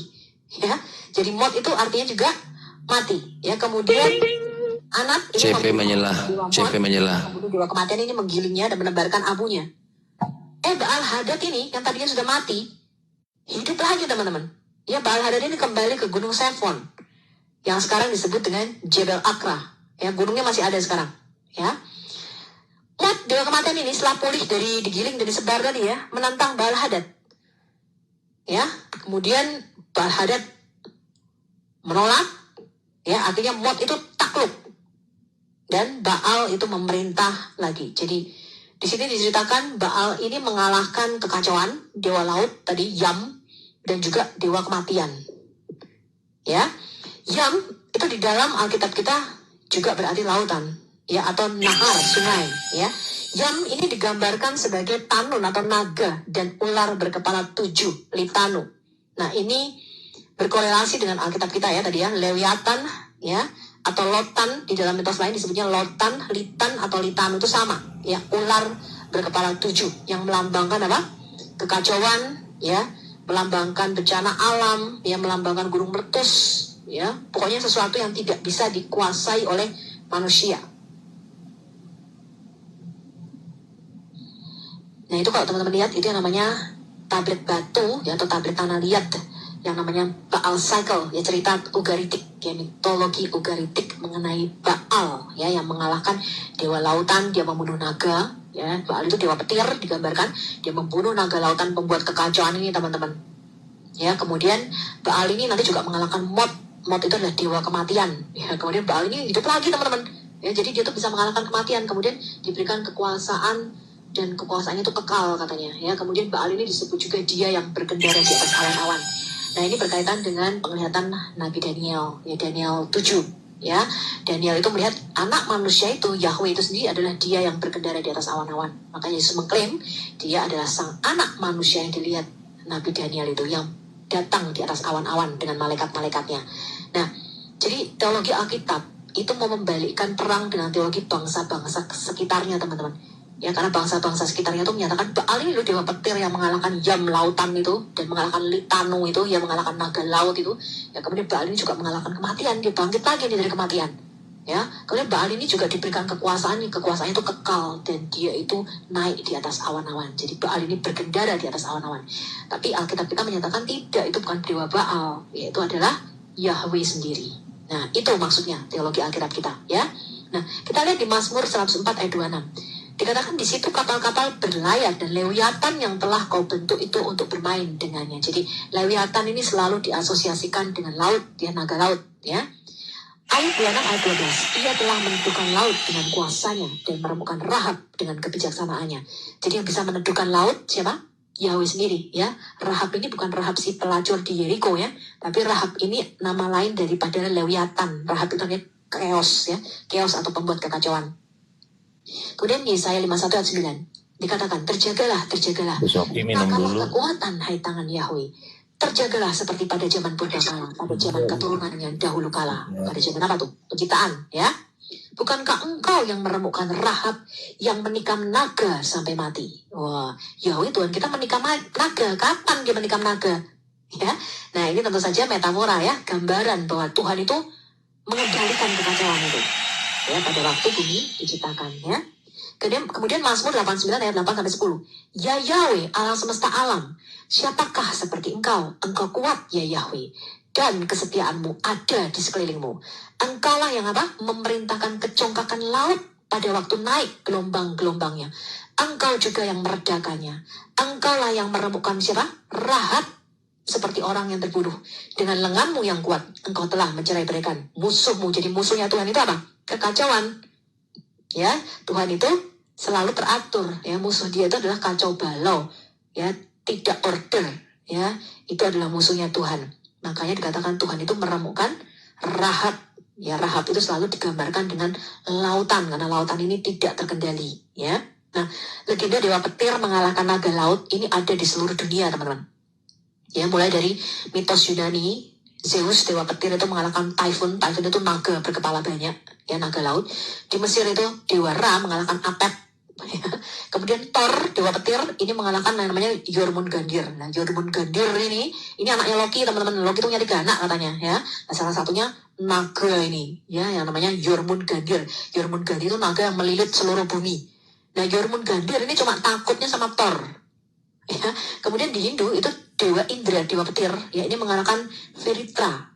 Ya, jadi Mot itu artinya juga mati. Ya, kemudian Anat ini CP menyelah, membunuh dewa kematian ini, menggilingnya dan menebarkan abunya. Baal Hadad ini yang tadinya sudah mati hidup lagi, teman-teman. Ya, Baal Hadad ini kembali ke Gunung Sefon yang sekarang disebut dengan Jebel Akra. Ya, gunungnya masih ada sekarang. Ya, Mot dewa kematian ini setelah pulih dari digiling dan disebar tadi ya, menantang Baal Hadad. Ya, kemudian Baal Hadad menolak. Ya, artinya Mot itu takluk dan Baal itu memerintah lagi. Jadi di sini diceritakan Baal ini mengalahkan kekacauan dewa laut tadi Yam dan juga dewa kematian. Ya, Yam itu di dalam Alkitab kita juga berarti lautan, ya, atau nahar, sungai. Ya, Yam ini digambarkan sebagai tanun atau naga dan ular berkepala 7, litanu. Nah, ini berkorelasi dengan Alkitab kita ya tadi ya, Lewiatan, ya, atau Lotan. Di dalam mitos lain disebutnya Lotan, Litan atau Litanu, itu sama ya, ular berkepala 7 yang melambangkan apa? Kekacauan ya, melambangkan bencana alam, ya, melambangkan gunung meletus, ya, pokoknya sesuatu yang tidak bisa dikuasai oleh manusia. Nah itu kalau teman-teman lihat itu yang namanya tablet batu, ya, atau tablet tanah liat, yang namanya Baal Cycle, ya, cerita ugaritik, ya, mitologi ugaritik mengenai Baal, ya, yang mengalahkan dewa lautan. Dia membunuh naga, ya, Baal itu dewa petir digambarkan, dia membunuh naga lautan pembuat kekacauan ini teman-teman, ya. Kemudian Baal ini nanti juga mengalahkan Mot. Mot itu adalah dewa kematian, ya. Kemudian Baal ini hidup lagi teman-teman, ya, jadi dia tuh bisa mengalahkan kematian, kemudian diberikan kekuasaan, dan kekuasaannya itu kekal katanya, ya. Kemudian Baal ini disebut juga dia yang berkendara di atas awan-awan. Nah ini berkaitan dengan penglihatan Nabi Daniel, ya, Daniel 7, ya. Daniel itu melihat anak manusia itu, Yahweh itu sendiri adalah dia yang berkendara di atas awan-awan. Maka Yesus mengklaim dia adalah sang anak manusia yang dilihat Nabi Daniel itu, yang datang di atas awan-awan dengan malaikat-malaikatnya. Nah, jadi teologi Alkitab itu mau membalikkan perang dengan teologi bangsa-bangsa sekitarnya teman-teman. Ya, karena bangsa-bangsa sekitarnya itu menyatakan Baal ini loh dewa petir yang mengalahkan Yam lautan itu, dan mengalahkan Litanu itu, yang mengalahkan naga laut itu. Ya, kemudian Baal ini juga mengalahkan kematian, dia bangkit lagi dari kematian. Ya, kemudian Baal ini juga diberikan kekuasaan itu kekal, dan dia itu naik di atas awan-awan. Jadi Baal ini berkendara di atas awan-awan. Tapi Alkitab kita menyatakan tidak, itu bukan dewa Baal, yaitu adalah Yahweh sendiri. Nah, itu maksudnya teologi Alkitab kita, ya. Nah, kita lihat di Mazmur 104 ayat 26. Dikatakan di situ kapal-kapal berlayar, dan Lewiatan yang telah kau bentuk itu untuk bermain dengannya. Jadi Lewiatan ini selalu diasosiasikan dengan laut, ya, naga laut, ya. Ayat 26 ayat 12. Ia telah menentukan laut dengan kuasanya, dan meremukkan Rahab dengan kebijaksanaannya. Jadi yang bisa menentukan laut siapa? Yahweh sendiri, ya. Rahab ini bukan Rahab si pelacur di Yeriko, ya, tapi Rahab ini nama lain daripada Lewiatan. Rahab itu artinya chaos, ya, chaos atau pembuat kekacauan. Kemudian Yesaya 51 ayat 9 dikatakan, terjagalah, terjagalah, tangkaplah kekuatan hai tangan Yahweh, terjagalah seperti pada zaman purbakala, pada zaman keturunannya dahulu kala. Pada zaman apa tuh? Penciptaan, ya. Bukankah engkau yang meremukkan Rahab, yang menikam naga sampai mati? Wah, Yahweh Tuhan kita menikam naga. Kapan dia menikam naga? Ya, nah ini tentu saja metafora, ya, gambaran bahwa Tuhan itu mengendalikan kekacauan itu, ya, pada waktu bumi diciptakan, ya. Kemudian Mazmur 89 ayat 8 sampai 10. Ya Yahweh, Allah semesta alam, siapakah seperti engkau? Engkau kuat, ya Yahweh, dan kesetiaanmu ada di sekelilingmu. Engkaulah yang apa? Memerintahkan kecongkakan laut pada waktu naik gelombang-gelombangnya. Engkau juga yang meredakannya. Engkaulah yang meremukkan siapa? Rahab seperti orang yang terbunuh. Dengan lenganmu yang kuat, engkau telah mencerai-beraikan musuhmu. Jadi musuhnya Tuhan itu apa? Kekacauan. Ya, Tuhan itu selalu teratur, ya. Musuh dia itu adalah kacau balau, ya, tidak order, ya. Itu adalah musuhnya Tuhan. Makanya dikatakan Tuhan itu meremukkan Rahab, ya. Rahab itu selalu digambarkan dengan lautan, karena lautan ini tidak terkendali, ya. Nah, legenda dewa petir mengalahkan naga laut ini ada di seluruh dunia teman-teman, ya. Mulai dari mitos Yunani, Zeus dewa petir itu mengalahkan Typhon. Typhon itu naga berkepala banyak, ya, naga laut. Di Mesir itu dewa Ra mengalahkan Apep. Kemudian Thor dewa petir ini mengalahkan yang namanya Jormungandr. Nah, Jormungandr ini anaknya Loki teman-teman. Loki itu punya 3 anak katanya, ya. Nah, salah satunya naga ini, ya, yang namanya Jormungandr. Jormungandr itu naga yang melilit seluruh bumi. Nah, Jormungandr ini cuma takutnya sama Thor. Ya, kemudian di Hindu itu dewa Indra, dewa petir, ya, ini mengalahkan Viritra,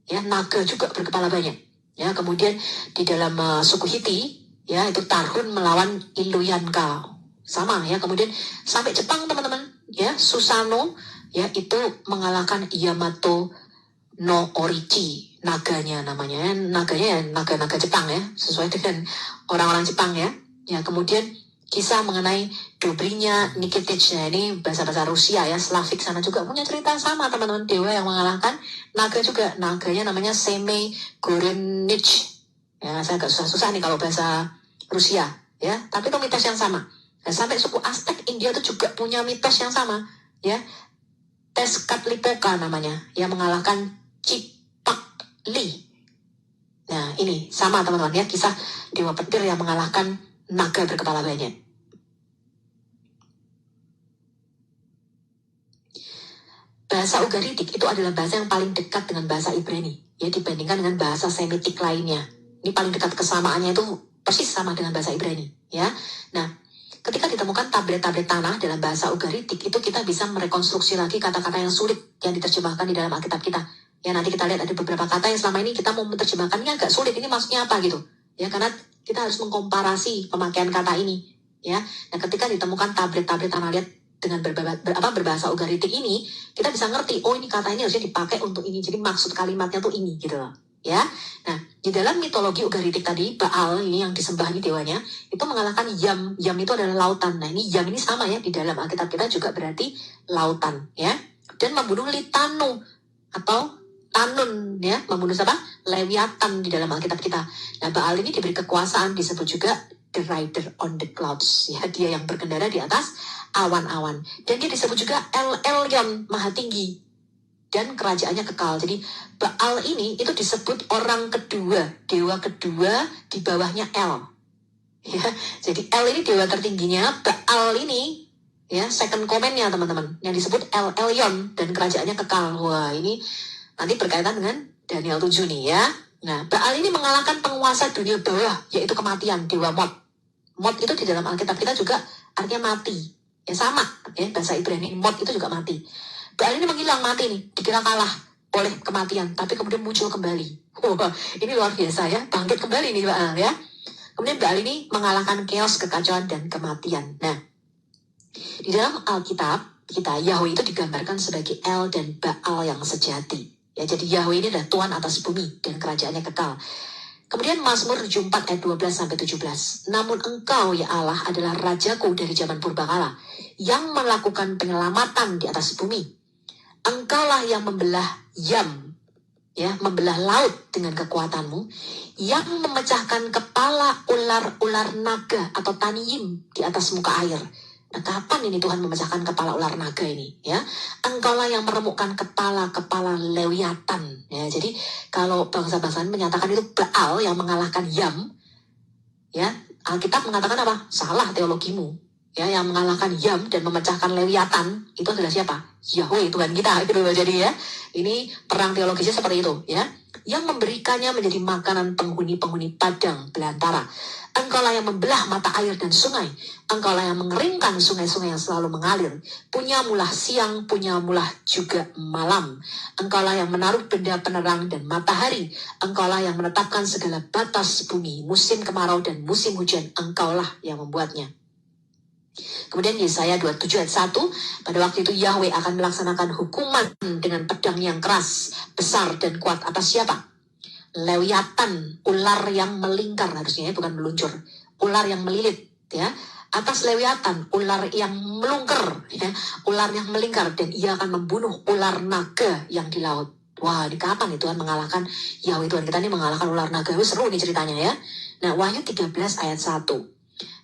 ya, naga juga berkepala banyak, ya. Kemudian di dalam suku Hiti, ya, itu Tarhun melawan Iluyanka, sama, ya. Kemudian sampai Jepang teman-teman, ya, Susano, ya, itu mengalahkan Yamato no Orichi, naganya namanya, naganya naga-naga Jepang, ya, sesuai dengan orang-orang Jepang, ya. Ya, kemudian kisah mengenai Dobrinya Nikitich. Nah, ini bahasa-bahasa Rusia, ya, Slavik sana juga punya cerita sama teman-teman, dewa yang mengalahkan naga juga. Naganya namanya Semei Gorenich. Ya, saya agak susah-susah nih kalau bahasa Rusia, ya, tapi itu mitos yang sama. Nah, sampai suku Aztec India itu juga punya mitos yang sama, ya. Tezcatlipoca namanya, yang mengalahkan Cipakli. Nah, ini sama teman-teman, ya, kisah dewa petir yang mengalahkan naga berkepala banyak. bahasa Ugaritik itu adalah bahasa yang paling dekat dengan bahasa Ibrani, ya, dibandingkan dengan bahasa Semitik lainnya. Ini paling dekat, kesamaannya itu persis sama dengan bahasa Ibrani, ya. Nah, ketika ditemukan tablet-tablet tanah dalam bahasa Ugaritik, itu kita bisa merekonstruksi lagi kata-kata yang sulit yang diterjemahkan di dalam Alkitab kita. Ya, nanti kita lihat ada beberapa kata yang selama ini kita mau menerjemahkannya agak sulit, ini maksudnya apa gitu. Ya, karena kita harus mengkomparasi pemakaian kata ini, ya. Nah, ketika ditemukan tablet-tablet tanah liat dengan berbahasa Ugaritik ini, kita bisa ngerti, oh ini kata ini harusnya dipakai untuk ini, jadi maksud kalimatnya tuh ini gitu loh, ya. Nah, di dalam mitologi Ugaritik tadi, Baal ini yang disembah ini dewanya, itu mengalahkan Yam. Yam itu adalah lautan. Nah, ini Yam ini sama ya, di dalam Alkitab kita juga berarti lautan, ya. Dan membunuh Litanu atau Tanun, ya, membunuh siapa? Lewiatan di dalam Alkitab kita. Nah, Baal ini diberi kekuasaan, disebut juga the rider on the clouds, ya, dia yang berkendara di atas awan-awan. Dan dia disebut juga El Elyon, maha tinggi, dan kerajaannya kekal. Jadi Baal ini itu disebut orang kedua, dewa kedua di bawahnya El. Ya, jadi El ini dewa tertingginya, Baal ini ya second command-nya teman-teman, yang disebut El Elyon, dan kerajaannya kekal. Wah, ini nanti berkaitan dengan Daniel 7 nih ya. Nah, Baal ini mengalahkan penguasa dunia bawah, yaitu kematian, dewa Mot. Mot itu di dalam Alkitab kita juga artinya mati. Ya sama, ya, bahasa Ibrani Mot itu juga mati. Baal ini menghilang, mati nih, dikira kalah oleh kematian, tapi kemudian muncul kembali. Wah, ini luar biasa ya, bangkit kembali nih Baal ya. Kemudian Baal ini mengalahkan chaos, kekacauan, dan kematian. Nah, di dalam Alkitab kita, Yahweh itu digambarkan sebagai El dan Baal yang sejati. Ya, jadi Yahweh ini adalah Tuhan atas bumi dan kerajaannya kekal. Kemudian Mazmur 74 ayat 12-17. Namun engkau ya Allah adalah rajaku dari zaman purbakala, yang melakukan penyelamatan di atas bumi. Engkaulah yang membelah Yam, ya, membelah laut dengan kekuatanmu, yang memecahkan kepala ular-ular naga atau taniyim di atas muka air. Nah, kapan ini Tuhan memecahkan kepala ular naga ini? Ya, engkaulah yang meremukkan kepala-kepala Lewiatan. Ya, jadi kalau bangsa-bangsa menyatakan itu Baal yang mengalahkan Yam, ya, Alkitab mengatakan apa? Salah teologimu. Ya, yang mengalahkan Yam dan memecahkan Lewiatan itu adalah siapa? Yahweh, Tuhan kita. Itu loh, jadi ya. Ini perang teologisnya seperti itu, ya. Yang memberikannya menjadi makanan penghuni-penghuni padang belantara. Engkaulah yang membelah mata air dan sungai. Engkaulah yang mengeringkan sungai-sungai yang selalu mengalir. Punyamulah siang, punyamulah juga malam. Engkaulah yang menaruh benda penerang dan matahari. Engkaulah yang menetapkan segala batas bumi, musim kemarau dan musim hujan. Engkaulah yang membuatnya. Kemudian Yesaya 27 ayat 1, pada waktu itu Yahweh akan melaksanakan hukuman dengan pedang yang keras, besar dan kuat atas siapa? Lewiatan, ular yang melingkar harusnya ya, bukan meluncur. Ular yang melilit, ya. Atas Lewiatan, ular yang melungker, ya. Ular yang melingkar, dan ia akan membunuh ular naga yang di laut. Wah, di kapan nih Tuhan mengalahkan, Yahweh Tuhan kita ini mengalahkan ular naga? Seru nih ceritanya ya. Nah, Wahyu 13 ayat 1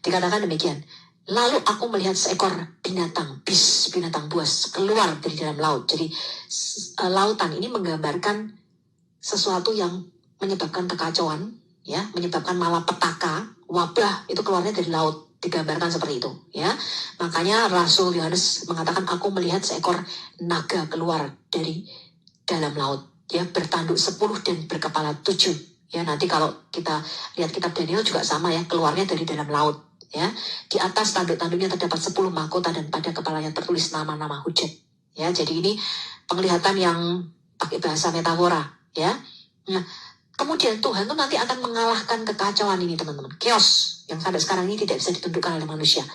dikatakan demikian. Lalu aku melihat seekor binatang, binatang buas, keluar dari dalam laut. Jadi lautan ini menggambarkan sesuatu yang menyebabkan kekacauan, ya, menyebabkan malapetaka, wabah, itu keluarnya dari laut, digambarkan seperti itu, ya. Makanya Rasul Yohanes mengatakan, aku melihat seekor naga keluar dari dalam laut, ya, bertanduk 10 dan berkepala 7. Ya, nanti kalau kita lihat kitab Daniel juga sama ya, keluarnya dari dalam laut, ya. Di atas tanduk-tanduknya terdapat 10 mahkota dan pada kepalanya tertulis nama-nama hujat. Ya, jadi ini penglihatan yang pakai bahasa metafora, ya. Nah, kemudian Tuhan tuh nanti akan mengalahkan kekacauan ini teman-teman. Chaos yang sampai sekarang ini tidak bisa ditundukkan oleh manusia.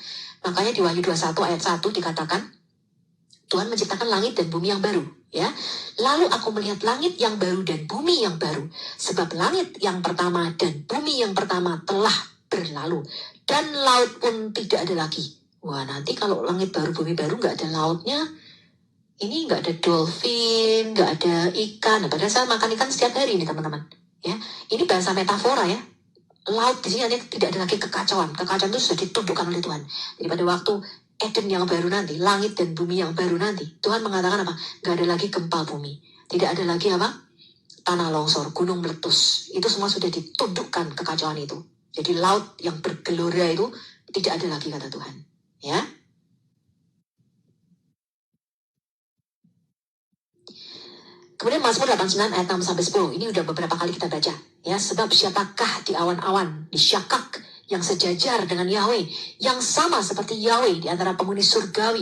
Makanya di Wahyu 21 ayat 1 dikatakan, Tuhan menciptakan langit dan bumi yang baru, ya. Lalu aku melihat langit yang baru dan bumi yang baru, sebab langit yang pertama dan bumi yang pertama telah berlalu, dan laut pun tidak ada lagi. Wah, nanti kalau langit baru, bumi baru, nggak ada lautnya, ini nggak ada dolphin, nggak ada ikan. Nah, padahal saya makan ikan setiap hari nih teman-teman. Ya, ini bahasa metafora ya. Laut di sini tidak ada lagi kekacauan. Kekacauan itu sudah ditundukkan oleh Tuhan. Jadi pada waktu Eden yang baru nanti, langit dan bumi yang baru nanti, Tuhan mengatakan apa? Nggak ada lagi gempa bumi. Tidak ada lagi apa? Tanah longsor, gunung meletus. Itu semua sudah ditundukkan kekacauan itu. Jadi laut yang bergelora itu tidak ada lagi, kata Tuhan. Ya. Kemudian Mazmur 89 ayat 6 sampai 10. Ini udah beberapa kali kita baca. Ya, sebab siapakah di awan-awan, di syakak yang sejajar dengan Yahweh, yang sama seperti Yahweh di antara penghuni surgawi,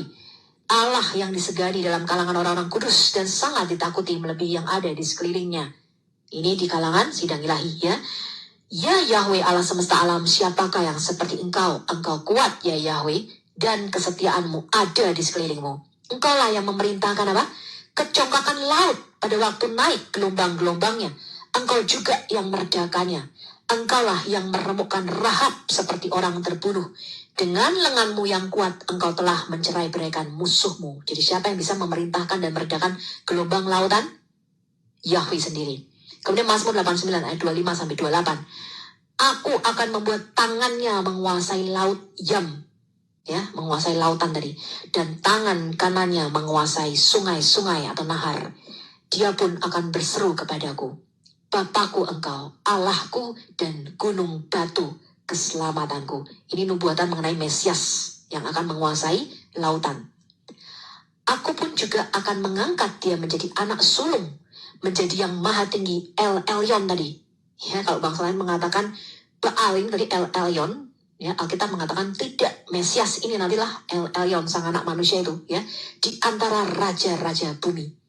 Allah yang disegani dalam kalangan orang-orang kudus dan sangat ditakuti melebihi yang ada di sekelilingnya. Ini di kalangan sidang ilahi, ya. Ya Yahweh Allah semesta alam, siapakah yang seperti engkau? Engkau kuat ya Yahweh, dan kesetiaanmu ada di sekelilingmu. Engkaulah yang memerintahkan apa? Kecongkakan laut pada waktu naik gelombang-gelombangnya. Engkau juga yang meredakannya. Engkaulah yang meremukkan Rahab seperti orang terbunuh. Dengan lenganmu yang kuat, engkau telah mencerai-beraikan musuhmu. Jadi siapa yang bisa memerintahkan dan meredakan gelombang lautan? Yahweh sendiri. Kemudian Mazmur 89 ayat 25 sampai 28. Aku akan membuat tangannya menguasai laut Yam. Ya, menguasai lautan tadi. Dan tangan kanannya menguasai sungai-sungai atau nahar. Dia pun akan berseru kepadaku, Bapakku engkau, Allahku dan gunung batu keselamatanku. Ini nubuatan mengenai Mesias yang akan menguasai lautan. Aku pun juga akan mengangkat dia menjadi anak sulung, menjadi yang maha tinggi, El Elyon tadi. Ya, kalau bangsa lain mengatakan Baalim tadi El Elyon, ya, Alkitab mengatakan tidak, Mesias ini nantilah El Elyon, sang anak manusia itu, ya, di antara raja-raja bumi.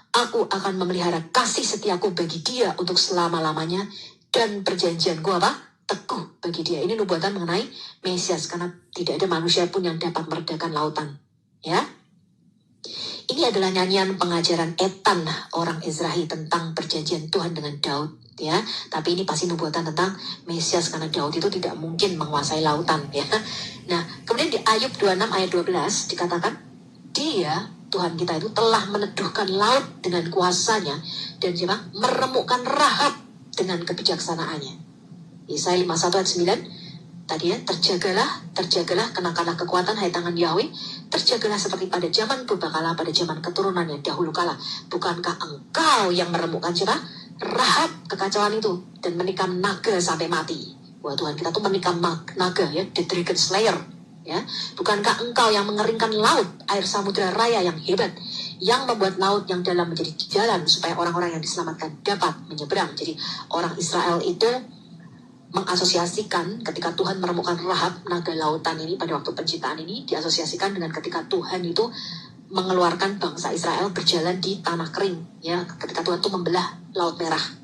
Aku akan memelihara kasih setiaku bagi dia untuk selama-lamanya, dan perjanjianku apa? Teguh bagi dia. Ini nubuatan mengenai Mesias, karena tidak ada manusia pun yang dapat meredakan lautan. Ya, ini adalah nyanyian pengajaran Etan orang Israel tentang perjanjian Tuhan dengan Daud. Ya, tapi ini pasti nubuatan tentang Mesias, karena Daud itu tidak mungkin menguasai lautan. Ya, nah kemudian di Ayub 26 ayat 12 dikatakan, Dia Tuhan kita itu telah meneduhkan laut dengan kuasanya dan dia meremukkan Rahab dengan kebijaksanaannya. Yesaya 51 ayat 9 tadi ya, terjagalah, kenakanlah kekuatan hai tangan Yahweh, terjagalah seperti pada zaman purbakala, pada zaman keturunan yang dahulu kala. Bukankah engkau yang meremukkan siapa? Rahab, kekacauan itu, dan menikam naga sampai mati. Wah, Tuhan kita tuh menikam naga ya, the dragon slayer. Ya, bukankah engkau yang mengeringkan laut, air samudera raya yang hebat, yang membuat laut yang dalam menjadi jalan supaya orang-orang yang diselamatkan dapat menyeberang. Jadi orang Israel itu mengasosiasikan ketika Tuhan meremukkan Rahab, naga lautan ini pada waktu penciptaan ini, diasosiasikan dengan ketika Tuhan itu mengeluarkan bangsa Israel berjalan di tanah kering, ya, ketika Tuhan itu membelah Laut Merah.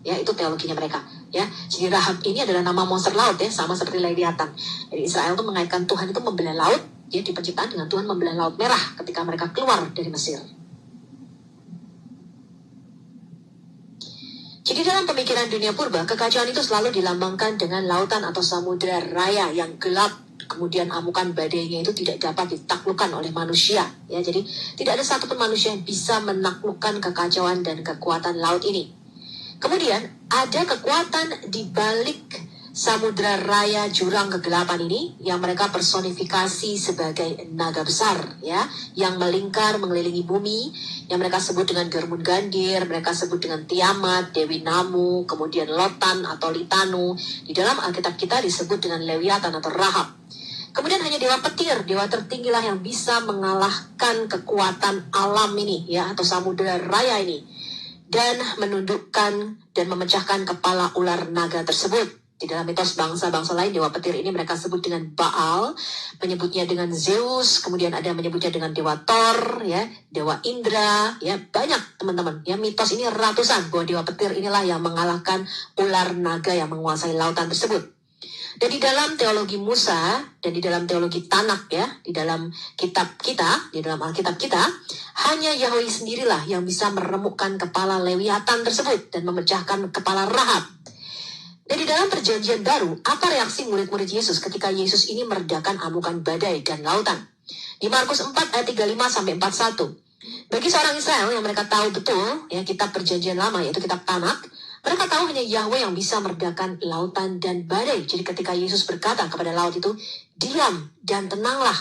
Ya, itu teologinya mereka, ya. Jadi Rahab ini adalah nama monster laut, ya, sama seperti Leviathan. Jadi Israel itu mengaitkan Tuhan itu membelah laut, ya, di penciptaan dengan Tuhan membelah Laut Merah ketika mereka keluar dari Mesir. Jadi dalam pemikiran dunia purba, kekacauan itu selalu dilambangkan dengan lautan atau samudera raya yang gelap. Kemudian amukan badainya itu tidak dapat ditaklukkan oleh manusia. Ya, jadi tidak ada satupun manusia yang bisa menaklukkan kekacauan dan kekuatan laut ini. Kemudian ada kekuatan di balik samudera raya jurang kegelapan ini yang mereka personifikasi sebagai naga besar, ya, yang melingkar mengelilingi bumi, yang mereka sebut dengan Garmun Gandir, mereka sebut dengan Tiamat, Dewi Namu, kemudian Lotan atau Litanu. Di dalam Alkitab kita disebut dengan Leviathan atau Rahab. Kemudian hanya dewa petir, dewa tertinggilah yang bisa mengalahkan kekuatan alam ini, ya, atau samudera raya ini, dan menundukkan dan memecahkan kepala ular naga tersebut. Di dalam mitos bangsa-bangsa lain, dewa petir ini mereka sebut dengan Baal, menyebutnya dengan Zeus, kemudian ada menyebutnya dengan dewa Thor, ya, dewa Indra, ya, banyak teman-teman. Ya, mitos ini ratusan bahwa dewa petir inilah yang mengalahkan ular naga yang menguasai lautan tersebut. Dan di dalam teologi Musa dan di dalam teologi Tanakh, ya, di dalam kitab kita, di dalam Alkitab kita, hanya Yahweh sendirilah yang bisa meremukkan kepala Leviathan tersebut dan memecahkan kepala Rahab. Dan di dalam perjanjian baru, apa reaksi murid-murid Yesus ketika Yesus ini meredakan amukan badai dan lautan? Di Markus 4 ayat 35-41. Bagi seorang Israel yang mereka tahu betul, ya, kitab perjanjian lama yaitu kitab Tanakh, mereka tahu hanya Yahweh yang bisa meredakan lautan dan badai. Jadi ketika Yesus berkata kepada laut itu, diam dan tenanglah,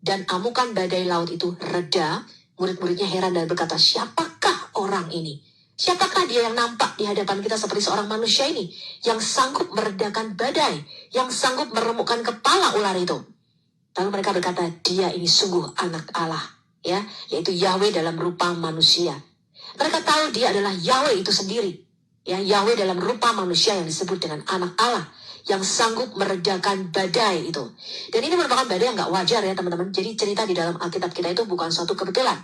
dan amukan badai laut itu reda, murid-muridnya heran dan berkata, siapakah orang ini? Siapakah dia yang nampak di hadapan kita seperti seorang manusia ini, yang sanggup meredakan badai, yang sanggup meremukkan kepala ular itu? Lalu mereka berkata, dia ini sungguh anak Allah, ya, yaitu Yahweh dalam rupa manusia. Mereka tahu dia adalah Yahweh itu sendiri. Ya, Yahweh dalam rupa manusia yang disebut dengan anak Allah, yang sanggup meredakan badai itu. Dan ini merupakan badai yang nggak wajar ya teman-teman. Jadi cerita di dalam Alkitab kita itu bukan suatu kebetulan.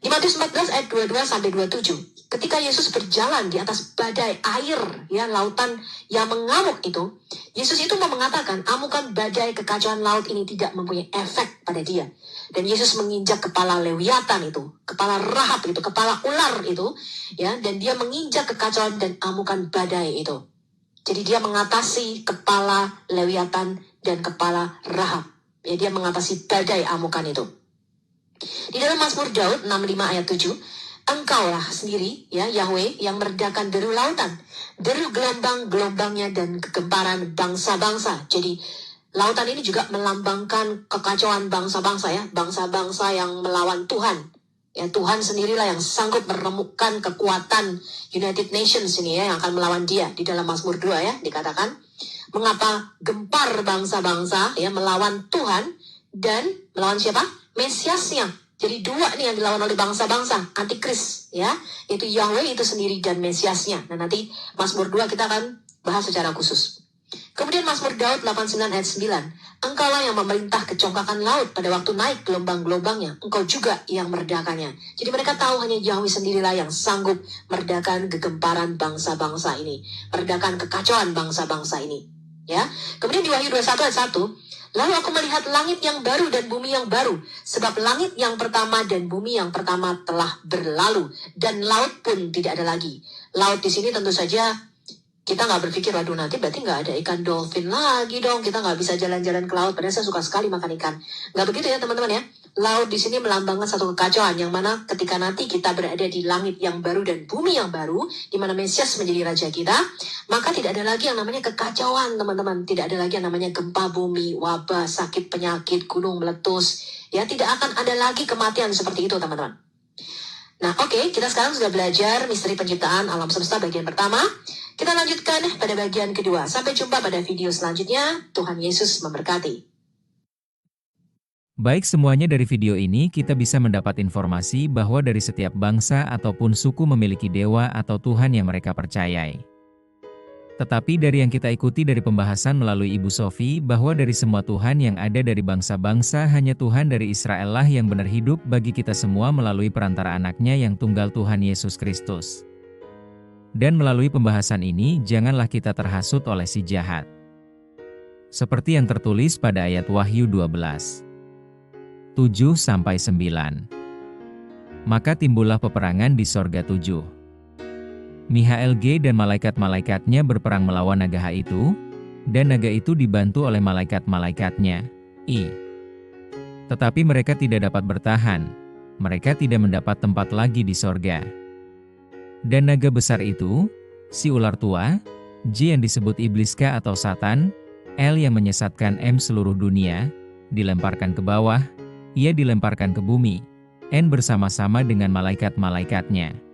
Di Matius 14 ayat 22 sampai 27, ketika Yesus berjalan di atas badai air, ya lautan yang mengamuk itu, Yesus itu mau mengatakan amukan badai kekacauan laut ini tidak mempunyai efek pada dia. Dan Yesus menginjak kepala Lewiatan itu, kepala Rahab itu, kepala ular itu, ya, dan dia menginjak kekacauan dan amukan badai itu. Jadi dia mengatasi kepala Lewiatan dan kepala Rahab. Ya, dia mengatasi badai amukan itu. Di dalam Mazmur Daud 65 ayat 7, Engkaulah sendiri, ya Yahweh, yang meredakan deru lautan, deru gelombang-gelombangnya dan kegemparan bangsa-bangsa. Jadi lautan ini juga melambangkan kekacauan bangsa-bangsa ya, bangsa-bangsa yang melawan Tuhan. Ya, Tuhan sendirilah yang sanggup meremukkan kekuatan United Nations ini ya, yang akan melawan dia. Di dalam Mazmur 2 ya, dikatakan, mengapa gempar bangsa-bangsa ya melawan Tuhan dan melawan siapa? Mesiasnya. Jadi dua nih yang dilawan oleh bangsa-bangsa, antikris ya, itu Yahweh itu sendiri dan Mesiasnya. Nah nanti Mazmur 2 kita akan bahas secara khusus. Kemudian Mazmur Daud 89 ayat 9, Engkaulah yang memerintah kecongkakan laut pada waktu naik gelombang-gelombangnya, Engkau juga yang meredakannya. Jadi mereka tahu hanya Yahweh sendirilah yang sanggup meredakan kegemparan bangsa-bangsa ini, meredakan kekacauan bangsa-bangsa ini. Ya. Kemudian di Wahyu 21 ayat 1, lalu aku melihat langit yang baru dan bumi yang baru, sebab langit yang pertama dan bumi yang pertama telah berlalu, dan laut pun tidak ada lagi. Laut di sini tentu saja kita nggak berpikir, waduh nanti berarti nggak ada ikan dolphin lagi dong, kita nggak bisa jalan-jalan ke laut, padahal saya suka sekali makan ikan. Nggak begitu ya teman-teman ya. Laut di sini melambangkan satu kekacauan, yang mana ketika nanti kita berada di langit yang baru dan bumi yang baru, di mana Mesias menjadi raja kita, maka tidak ada lagi yang namanya kekacauan teman-teman. Tidak ada lagi yang namanya gempa bumi, wabah, sakit, penyakit, gunung meletus. Ya, tidak akan ada lagi kematian seperti itu teman-teman. Nah oke, kita sekarang sudah belajar misteri penciptaan alam semesta bagian pertama. Kita lanjutkan pada bagian kedua. Sampai jumpa pada video selanjutnya. Tuhan Yesus memberkati. Baik, semuanya dari video ini kita bisa mendapat informasi bahwa dari setiap bangsa ataupun suku memiliki dewa atau Tuhan yang mereka percayai. Tetapi dari yang kita ikuti dari pembahasan melalui Ibu Sofi, bahwa dari semua Tuhan yang ada dari bangsa-bangsa, hanya Tuhan dari Israel lah yang benar hidup bagi kita semua melalui perantara anaknya yang tunggal Tuhan Yesus Kristus. Dan melalui pembahasan ini, janganlah kita terhasut oleh si jahat. Seperti yang tertulis pada ayat Wahyu 12. 7-9. Maka timbullah peperangan di sorga 7. Mihael G dan malaikat-malaikatnya berperang melawan naga itu, dan naga itu dibantu oleh malaikat-malaikatnya. Tetapi mereka tidak dapat bertahan, mereka tidak mendapat tempat lagi di sorga. Dan naga besar itu, si ular tua, J yang disebut Iblis K atau Satan, L yang menyesatkan M seluruh dunia, dilemparkan ke bawah, ia dilemparkan ke bumi, N bersama-sama dengan malaikat-malaikatnya.